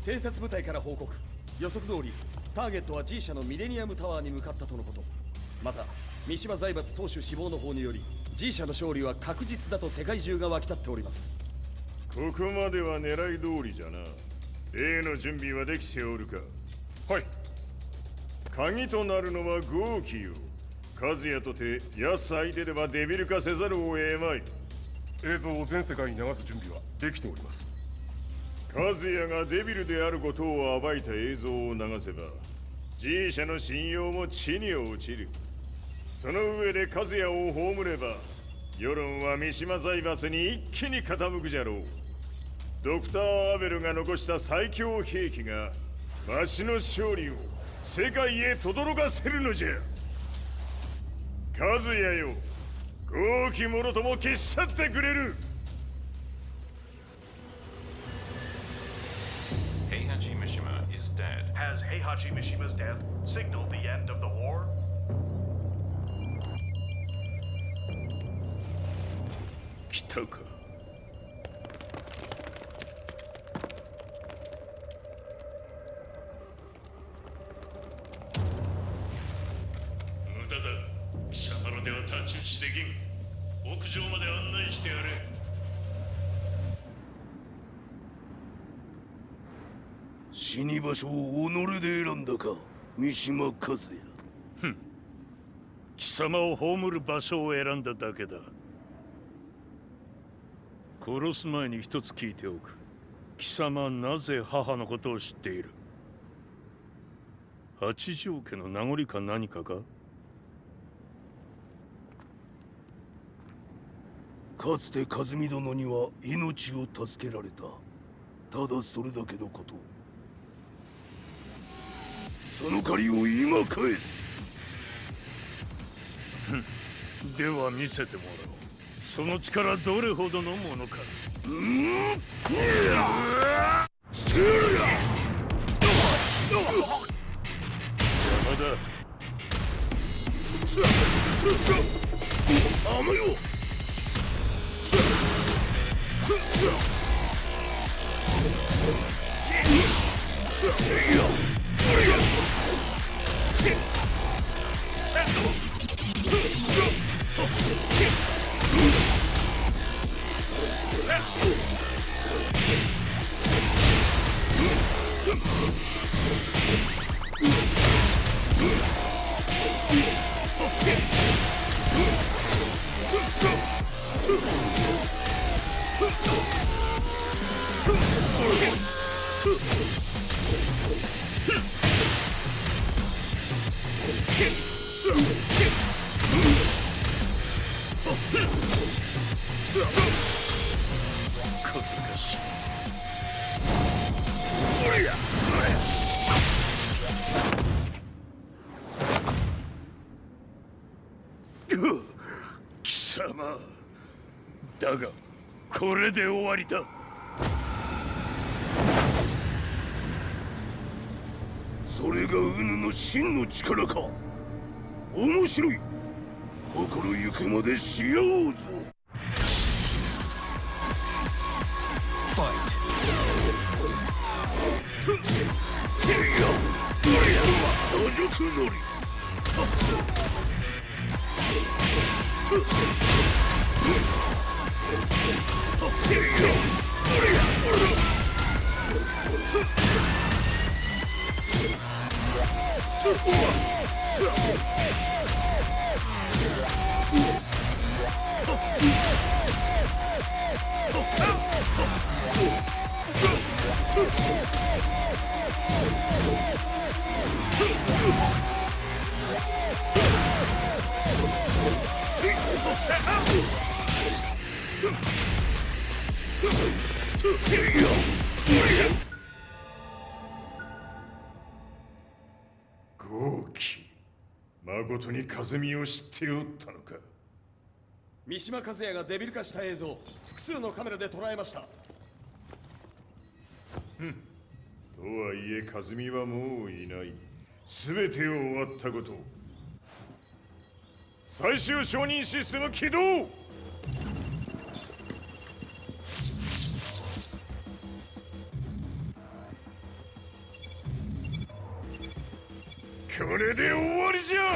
偵察部隊から報告。予測通り、ターゲットは G 社のミレニアムタワーに向かったとのこと。また、三島財閥当主死亡の方により、G 社の勝利は確実だと世界中が沸き立っております。ここまでは狙い通りじゃな。例の準備はできておるか。はい。鍵となるのは豪気よ。和也とて奴相手ではデビル化せざるを得まい。映像を全世界に流す準備はできております。和也がデビルであることを暴いた映像を流せば G 社の信用も地に落ちる。その上で和也を葬れば世論は三島財閥に一気に傾くじゃろう。ドクター・アベルが残した最強兵器がわしの勝利を世界へ轟かせるのじゃ。和也よ、豪気者とも消し去ってくれる。Heihachi Mishima is dead. Has Heihachi Mishima's death signaled the end of the war? 来たか。無駄だ。貴様のでは太刀打ちできん。屋上まで案内してやれ。死に場所を己で選んだか、三島和也。貴様を葬る場所を選んだだけだ。殺す前に一つ聞いておく。貴様はなぜ母のことを知っている？八条家の名残か何かか？かつて和美殿には命を助けられた。ただそれだけのこと。その借りを今返す。では見せてもらおう。その力どれほどのものか。せりゃ邪魔だ。甘よ。貴様だがこれで終わりだ。それがウヌの真の力か。面白い。心ゆくまでしようぞ。Fight. 野宿乗り。豪気、誠に和美を知っておったのか。三島和也がデビル化した映像、複数のカメラで捉えました。とはいえ和美はもういない。全てを終わったこと。最終承認システム起動。これで終わりじゃ。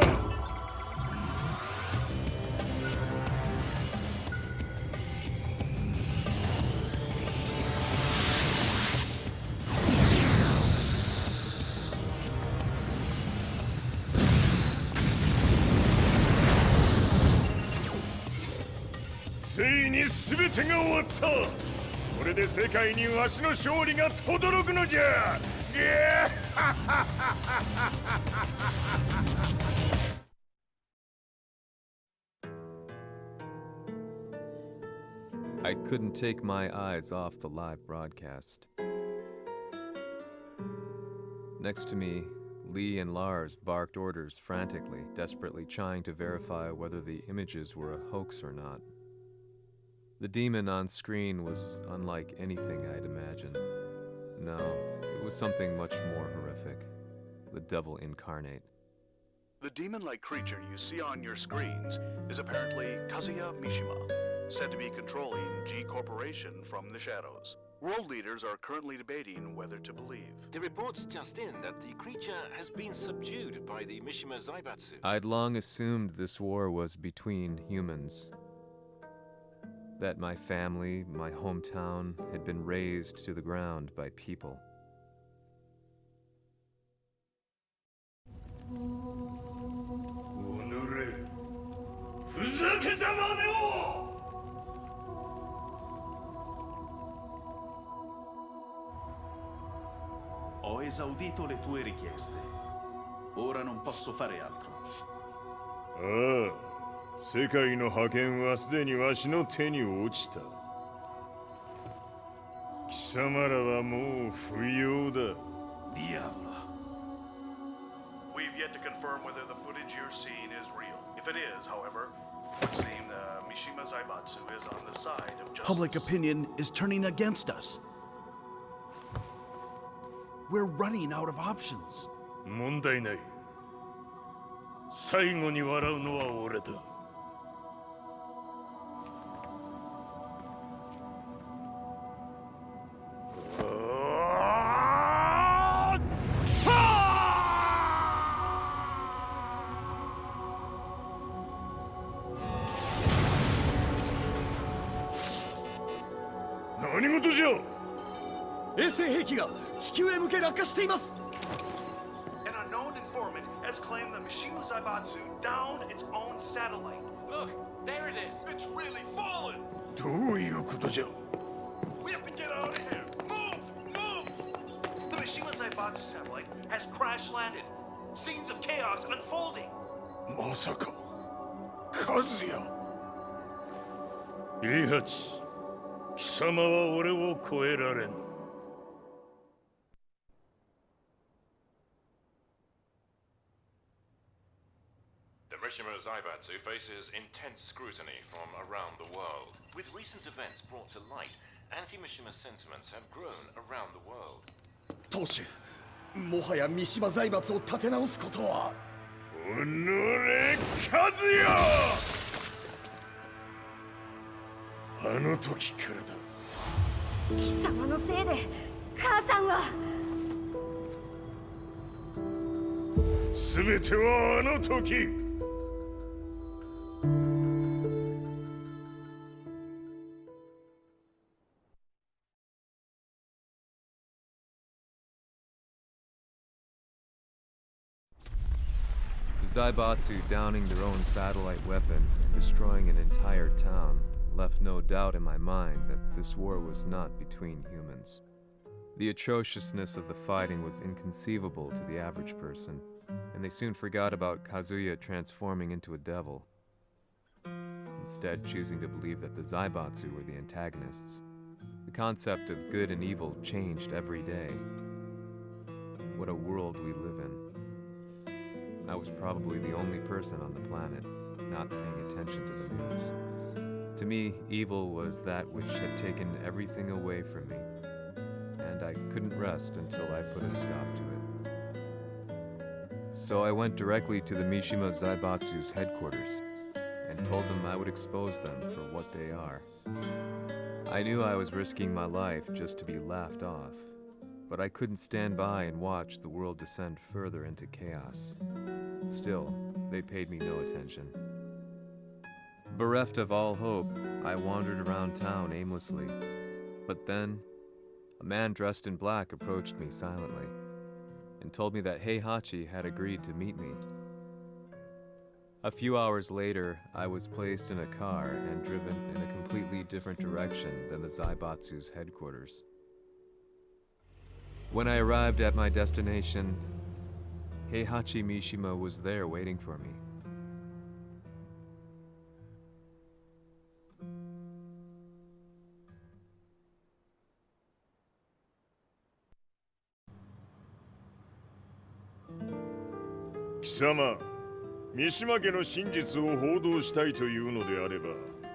ついに全てが終わった。これで世界にわしの勝利が轟くのじゃ。I couldn't take my eyes off the live broadcast. Next to me, Lee and Lars barked orders frantically, desperately trying to verify whether the images were a hoax or not. The demon on screen was unlike anything I'd imagined. No, it was something much more horrific. The devil incarnate. The demon-like creature you see on your screens is apparently Kazuya Mishima, said to be controlling G Corporation from the shadows. World leaders are currently debating whether to believe. The reports just in that the creature has been subdued by the Mishima Zaibatsu. I'd long assumed this war was between humans. That my family, my hometown, had been razed to the ground by people. Ho esaudito le tue richieste. Ora non posso fare altro. 世界の覇権はすでにわしの手に落ちた。貴様らはもう不要だ。Diavolo. We've yet to confirm whether the footage you're seeing is real. If it is, however, it would seem the Mishima Zaibatsu is on the side of justice. Public opinion is turning against us. We're running out of options. 問題ない。最後に笑うのは俺だ。何事じゃ。衛星兵器が地球へ向け落下しています。 An unknown informant has claimed the Mishima Zaibatsu downed its own satellite. Look, there it is. It's really fallen. どういうことじゃ。 We have to get out of here. Move! Move! The Mishima Zaibatsu satellite has crash landed. Scenes of chaos unfolding. まさか、和也。Heihachi、貴様は俺を超えられん。The Mishima Zaibatsu faces intense scrutiny from around the world. With recent events brought to light, anti-Mishima sentiments have grown around the world. 当主、もはや三島財閥を立て直すことは。おのれ和也、あの時からだ。貴様のせいで母さんは。全てはあの時。Zaibatsu downing their own satellite weapon and destroying an entire town left no doubt in my mind that this war was not between humans. The atrociousness of the fighting was inconceivable to the average person, and they soon forgot about Kazuya transforming into a devil, instead choosing to believe that the Zaibatsu were the antagonists. The concept of good and evil changed every day. What a world we live in. I was probably the only person on the planet not paying attention to the news. To me, evil was that which had taken everything away from me, and I couldn't rest until I put a stop to it. So I went directly to the Mishima Zaibatsu's headquarters and told them I would expose them for what they are. I knew I was risking my life just to be laughed off, but I couldn't stand by and watch the world descend further into chaos. Still, they paid me no attention. Bereft of all hope, I wandered around town aimlessly. But then, a man dressed in black approached me silently and told me that Heihachi had agreed to meet me. A few hours later, I was placed in a car and driven in a completely different direction than the Zaibatsu's headquarters. When I arrived at my destination, Heihachi Mishima was there waiting for me. Kisama, 三島家の真実を報道したいというのであれば、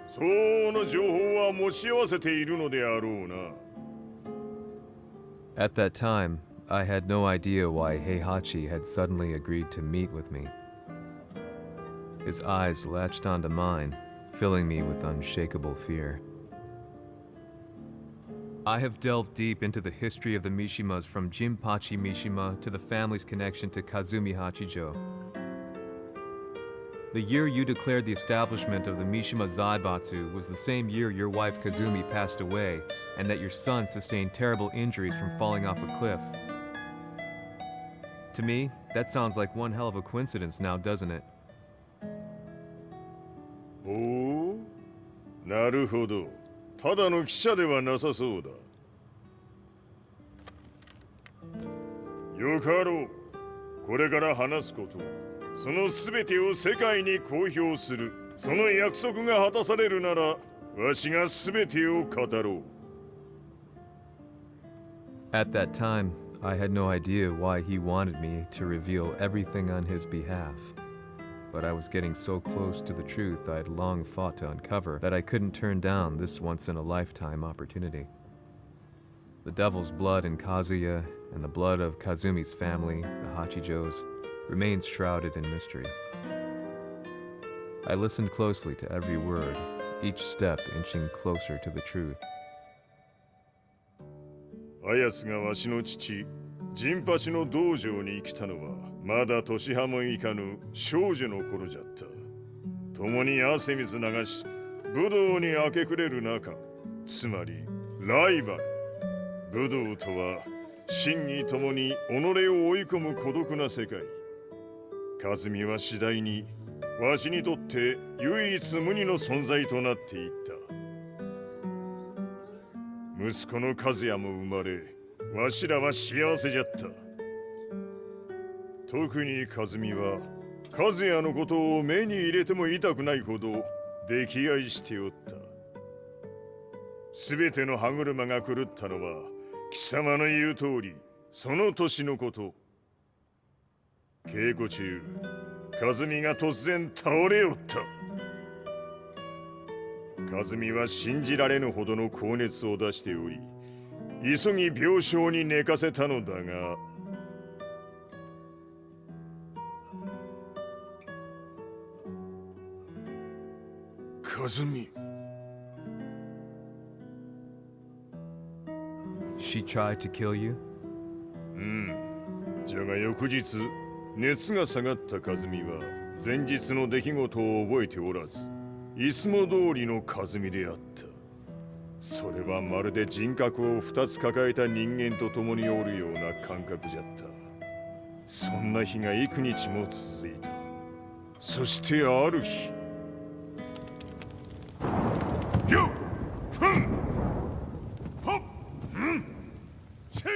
相応の情報は持ち合わせているのであろうな。At that time, I had no idea why Heihachi had suddenly agreed to meet with me. His eyes latched onto mine, filling me with unshakable fear. I have delved deep into the history of the Mishimas from Jinpachi Mishima to the family's connection to Kazumi Hachijo. The year you declared the establishment of the Mishima Zaibatsu was the same year your wife Kazumi passed away, and that your son sustained terrible injuries from falling off a cliff. To me, that sounds like one hell of a coincidence now, doesn't it? おお、なるほど。ただの記者ではなさそうだ。よかろう。これから話すこと、そのすべてを世界に公表する。その約束が果たされるなら、わしがすべてを語ろう。At that time, I had no idea why he wanted me to reveal everything on his behalf. But I was getting so close to the truth I had long fought to uncover that I couldn't turn down this once-in-a-lifetime opportunity. The devil's blood in Kazuya and the blood of Kazumi's family, the Hachijos, remains shrouded in mystery. I listened closely to every word, each step inching closer to the truth. あやつがわしの父、ジンパチの道場に来たのは、まだ年端もいかぬ少女の頃じゃった。共に汗水流し、武道に明け暮れる中、つまりライバル。武道とは、真に共に己を追い込む孤独な世界。和美は次第に、わしにとって唯一無二の存在となっていった。息子の和也も生まれ、わしらは幸せじゃった。特に和美は、和也のことを目に入れても痛くないほど溺愛しておった。すべての歯車が狂ったのは、貴様の言う通り、その年のこと。稽古中、和美が突然倒れおった。和美は信じられぬほどの高熱を出しており、急ぎ病床に寝かせたのだが、和美。 She tried to kill you? じゃが翌日熱が下がった和美は前日の出来事を覚えておらず、いつも通りの和美であった。それはまるで人格を2つ抱えた人間と共におるような感覚じゃった。そんな日が幾日も続いた。そしてある日、よっふんほっせい。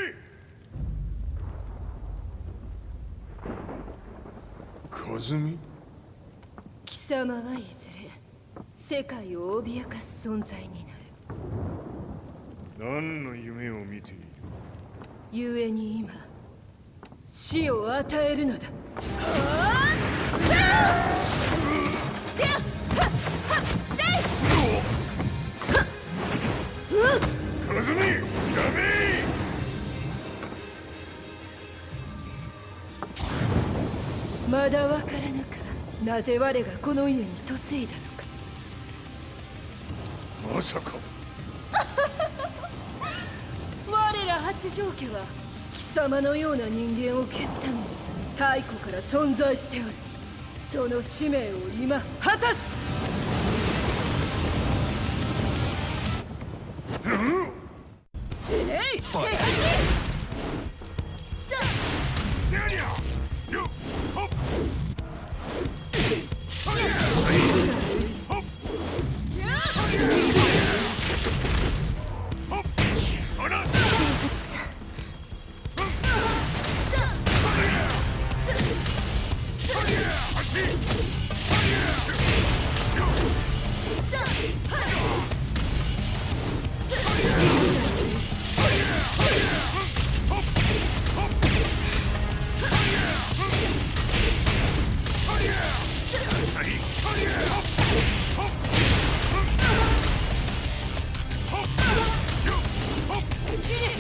和美、貴様はいずれ世界を脅かす存在になる。何の夢を見ている？故に今死を与えるのだ。和美、やめ！まだわからぬか、なぜ我がこの家に嫁いだのか。まさか我ら八丈家は貴様のような人間を消すために太古から存在しておる。その使命を今果たす。死ねい！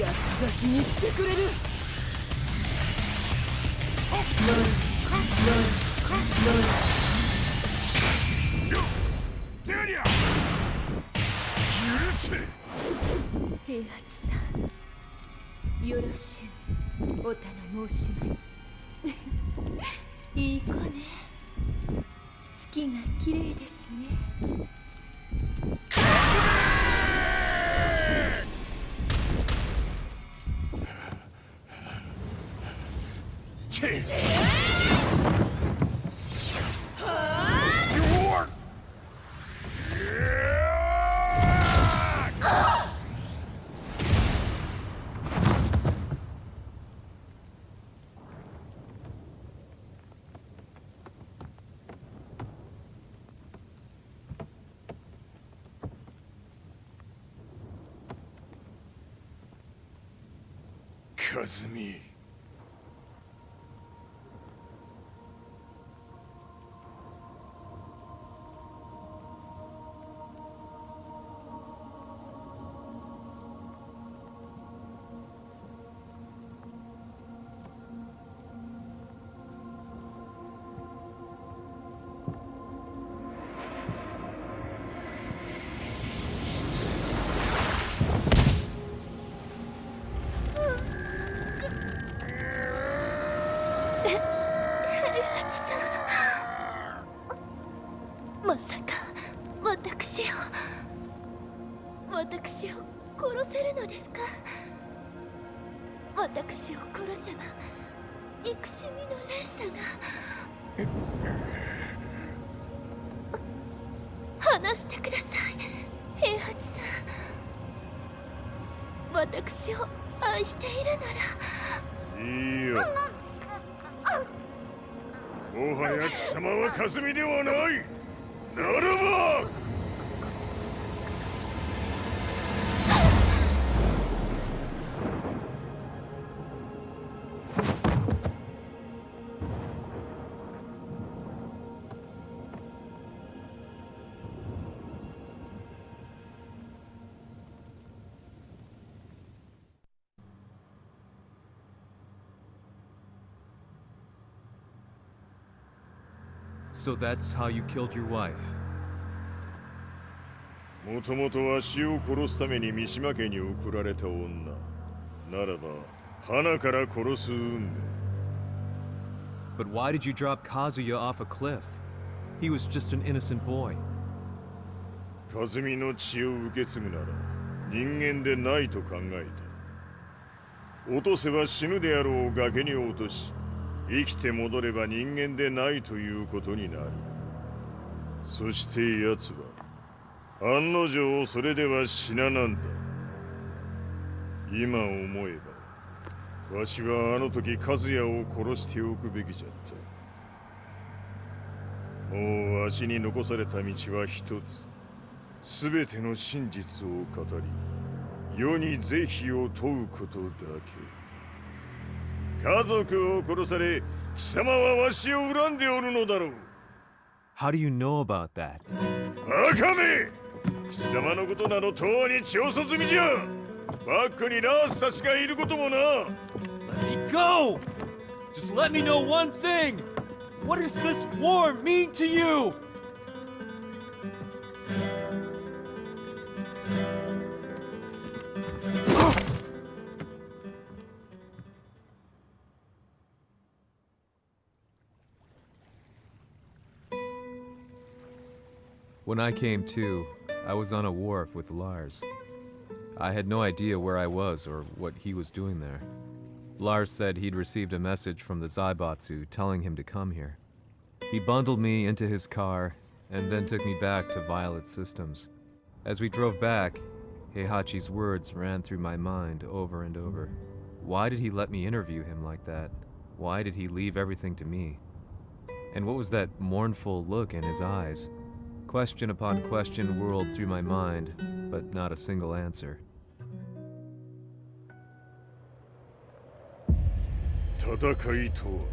八つ咲きにしてくれる。平八さん、よろしゅうお頼申します。いい子ね。月が綺麗ですね。和美。まさか私を殺せるのですか？私を殺せば憎しみの連鎖が。話してください、平八さん。私を愛しているなら。いいよ。もはや貴様は和美ではない。ならばSo that's how you killed your wife. もともとわしを殺すために三島家に送られた女ならば花から殺す運命。 But why did you drop Kazuya off a cliff? He was just an innocent boy. 和美の血を受け継ぐなら人間でないと考えた。落とせば死ぬであろう崖に落とし、生きて戻れば人間でないということになる。そして奴は案の定それでは死ななんだ。今思えばわしはあの時和也を殺しておくべきじゃった。もうわしに残された道は一つ。すべての真実を語り、世に是非を問うことだけ。家族を殺され、貴様はわしを恨んでおるのだろう。How do you know about that? バカめ！貴様のことなどとうに調査済みじゃ。バックにラースたちがいることもな。Let me go! Just let me know one thing! What does this war mean to you? When I came to, I was on a wharf with Lars. I had no idea where I was or what he was doing there. Lars said he'd received a message from the Zaibatsu telling him to come here. He bundled me into his car and then took me back to Violet Systems. As we drove back, Heihachi's words ran through my mind over and over. Why did he let me interview him like that? Why did he leave everything to me? And what was that mournful look in his eyes? Question upon question whirled through my mind, but not a single answer. 戦いとは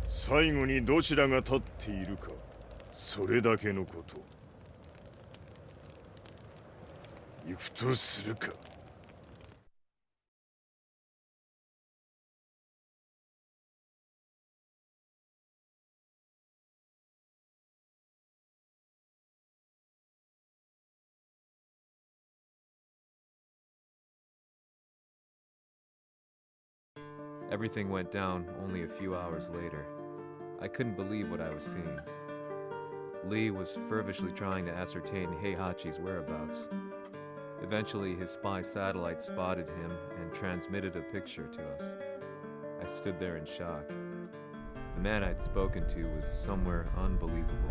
最後にどちらが立っているか、それだけのこと。行くとするか。Everything went down only a few hours later. I couldn't believe what I was seeing. Lee was feverishly trying to ascertain Heihachi's whereabouts. Eventually, his spy satellite spotted him and transmitted a picture to us. I stood there in shock. The man I'd spoken to was somewhere unbelievable.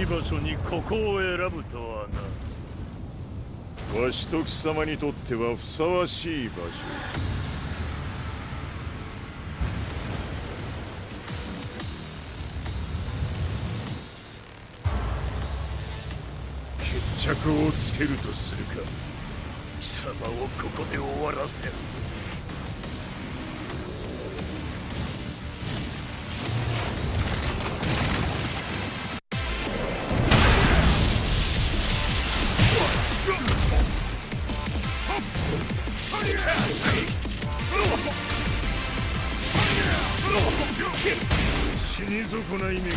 場所にここを選ぶとはな。わしと貴様にとってはふさわしい場所。決着をつけるとするか。貴様をここで終わらせる。死に損な意味が。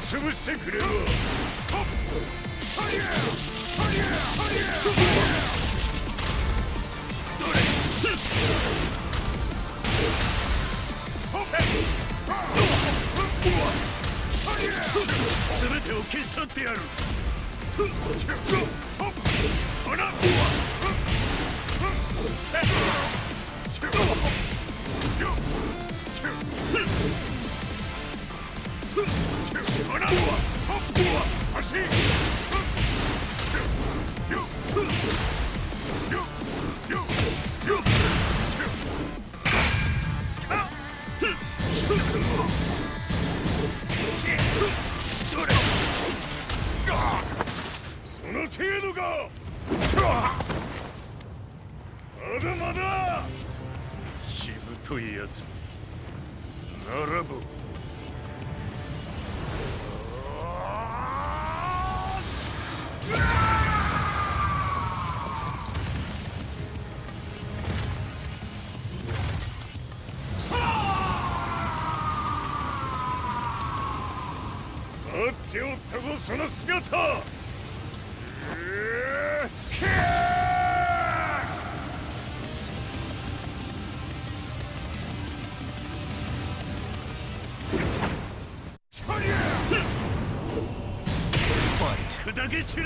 潰してくれよ。全てを消し去ってやる。その程度か。まだまだしぶといやつならば。待っておったぞその姿。砕け散れ。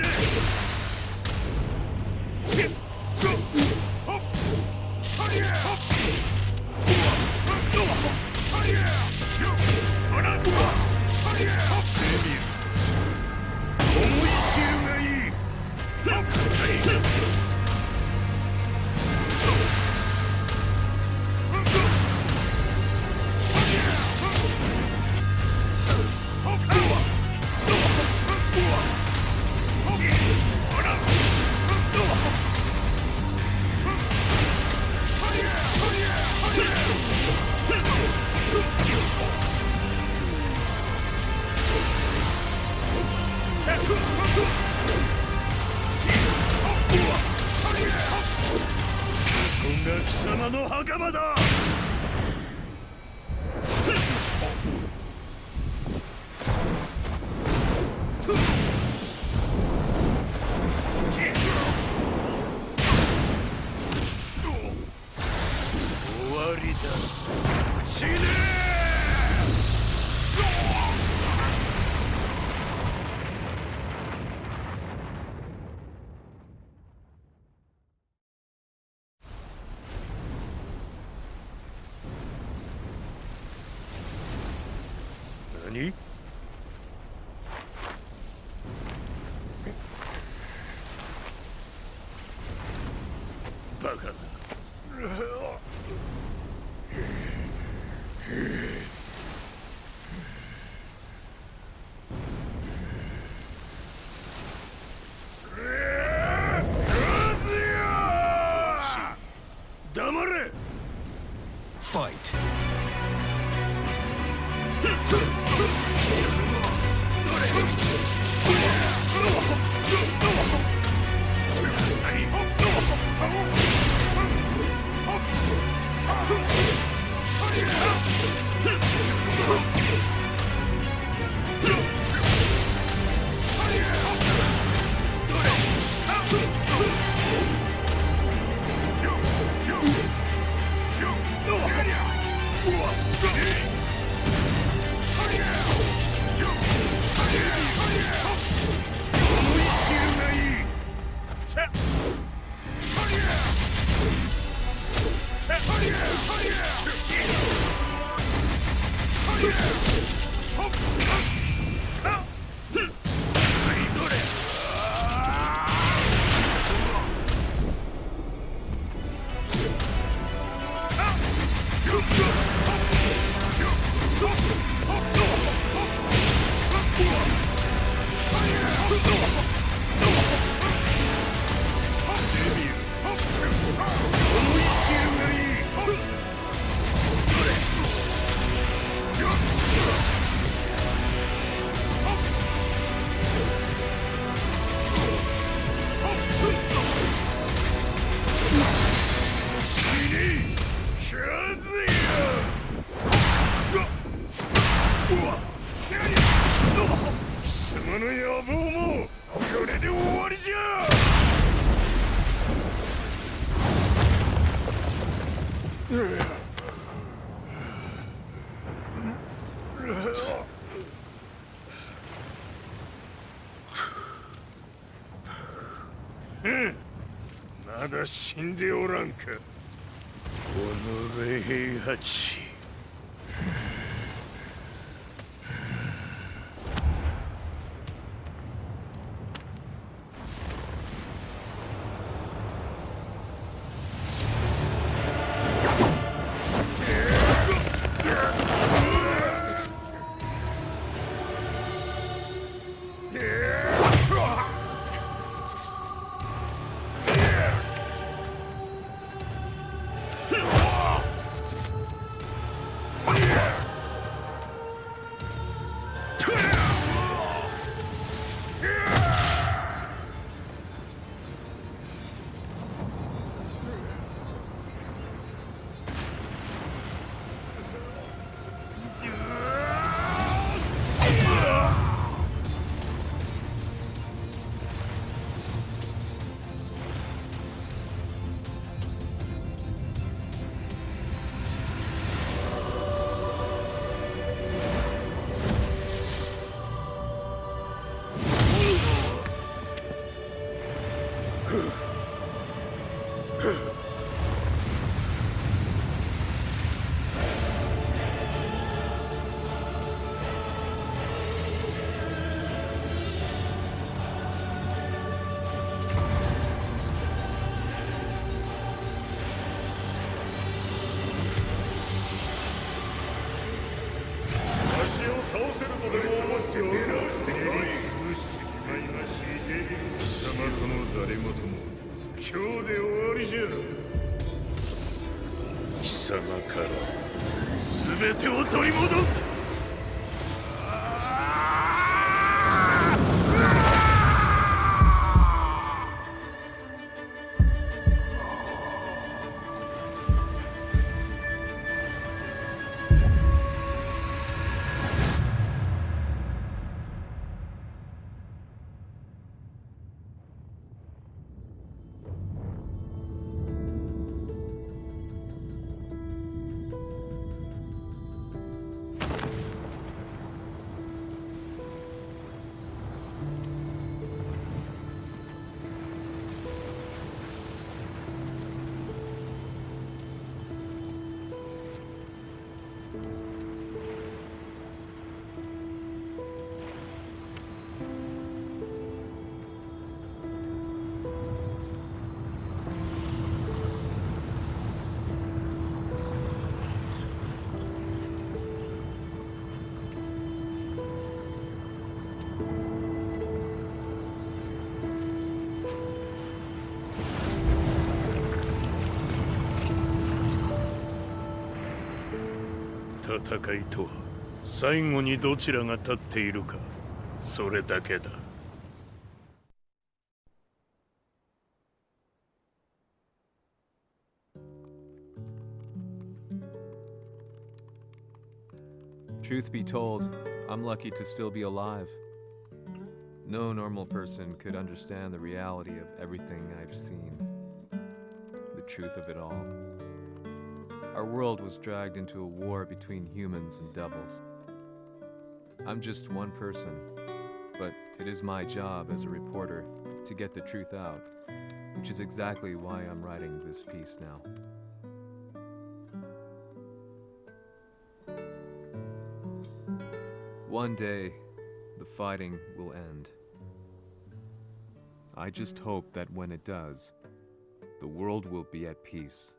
貴様の袴だ。終わりだ。死ね何？バカだ。黙れ！ Fight! この野望もこれで終わりじゃ。まだ死んでおらんか。おのれ平八。貴様から全てを取り戻す。戦いとは最後にどちらが立っているか、それだけだ。Truth be told, I'm lucky to still be alive. No normal person could understand the reality of everything I've seen. The truth of it all. Our world was dragged into a war between humans and devils. I'm just one person, but it is my job as a reporter to get the truth out, which is exactly why I'm writing this piece now. One day, the fighting will end. I just hope that when it does, the world will be at peace.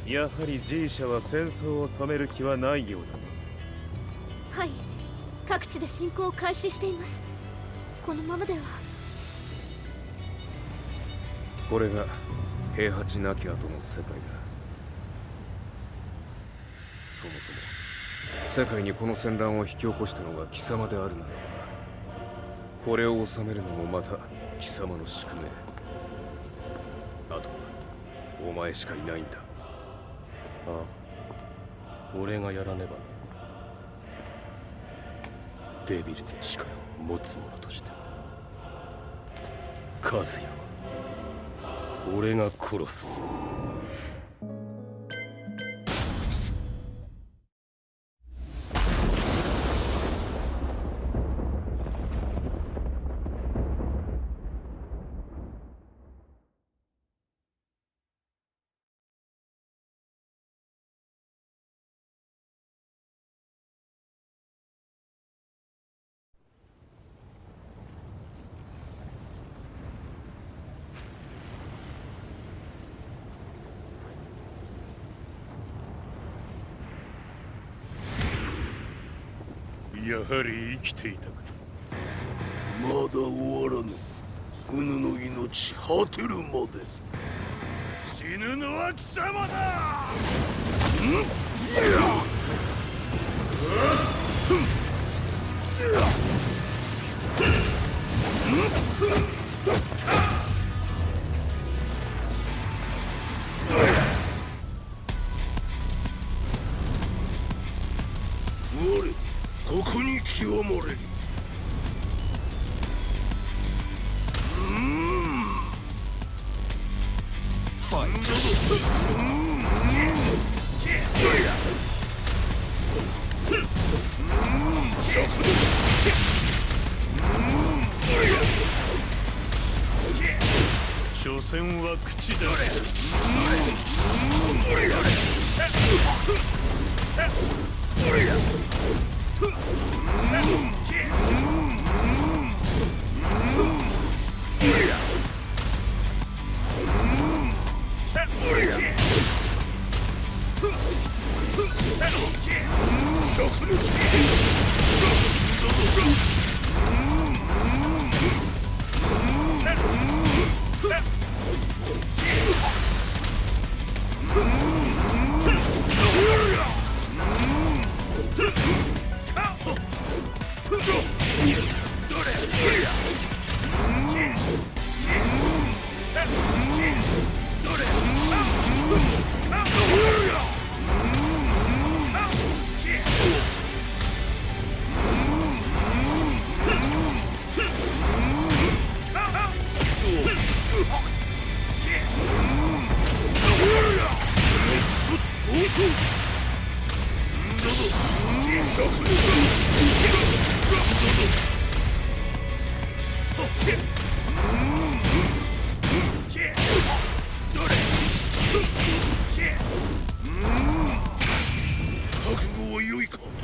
Yahari やはり G 社は戦争を止める気はないようだな。はい、各地で侵攻を開始しています。このままでは。これが平八なき後の世界だ。そもそも世界にこの戦乱を引き起こしたのが貴様であるならば、これを治めるのもまた貴様の宿命。あとはお前しかいないんだ。ああ、俺がやらねば。デビルの力を持つ者としてカズヤは俺が殺す。やはり生きていたか。まだ終わらぬ。うぬの命果てるまで。死ぬのは貴様だ。我ここに清盛れり。ファイト。所詮は口だ。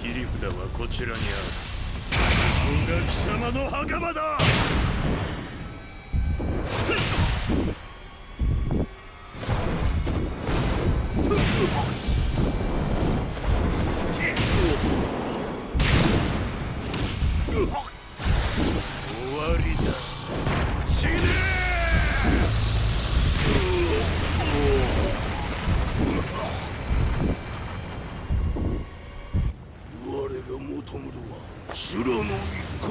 切り札はこちらにある。ここが貴様の袴だ。終わりだ。死ね我が求むるは修羅の一刻。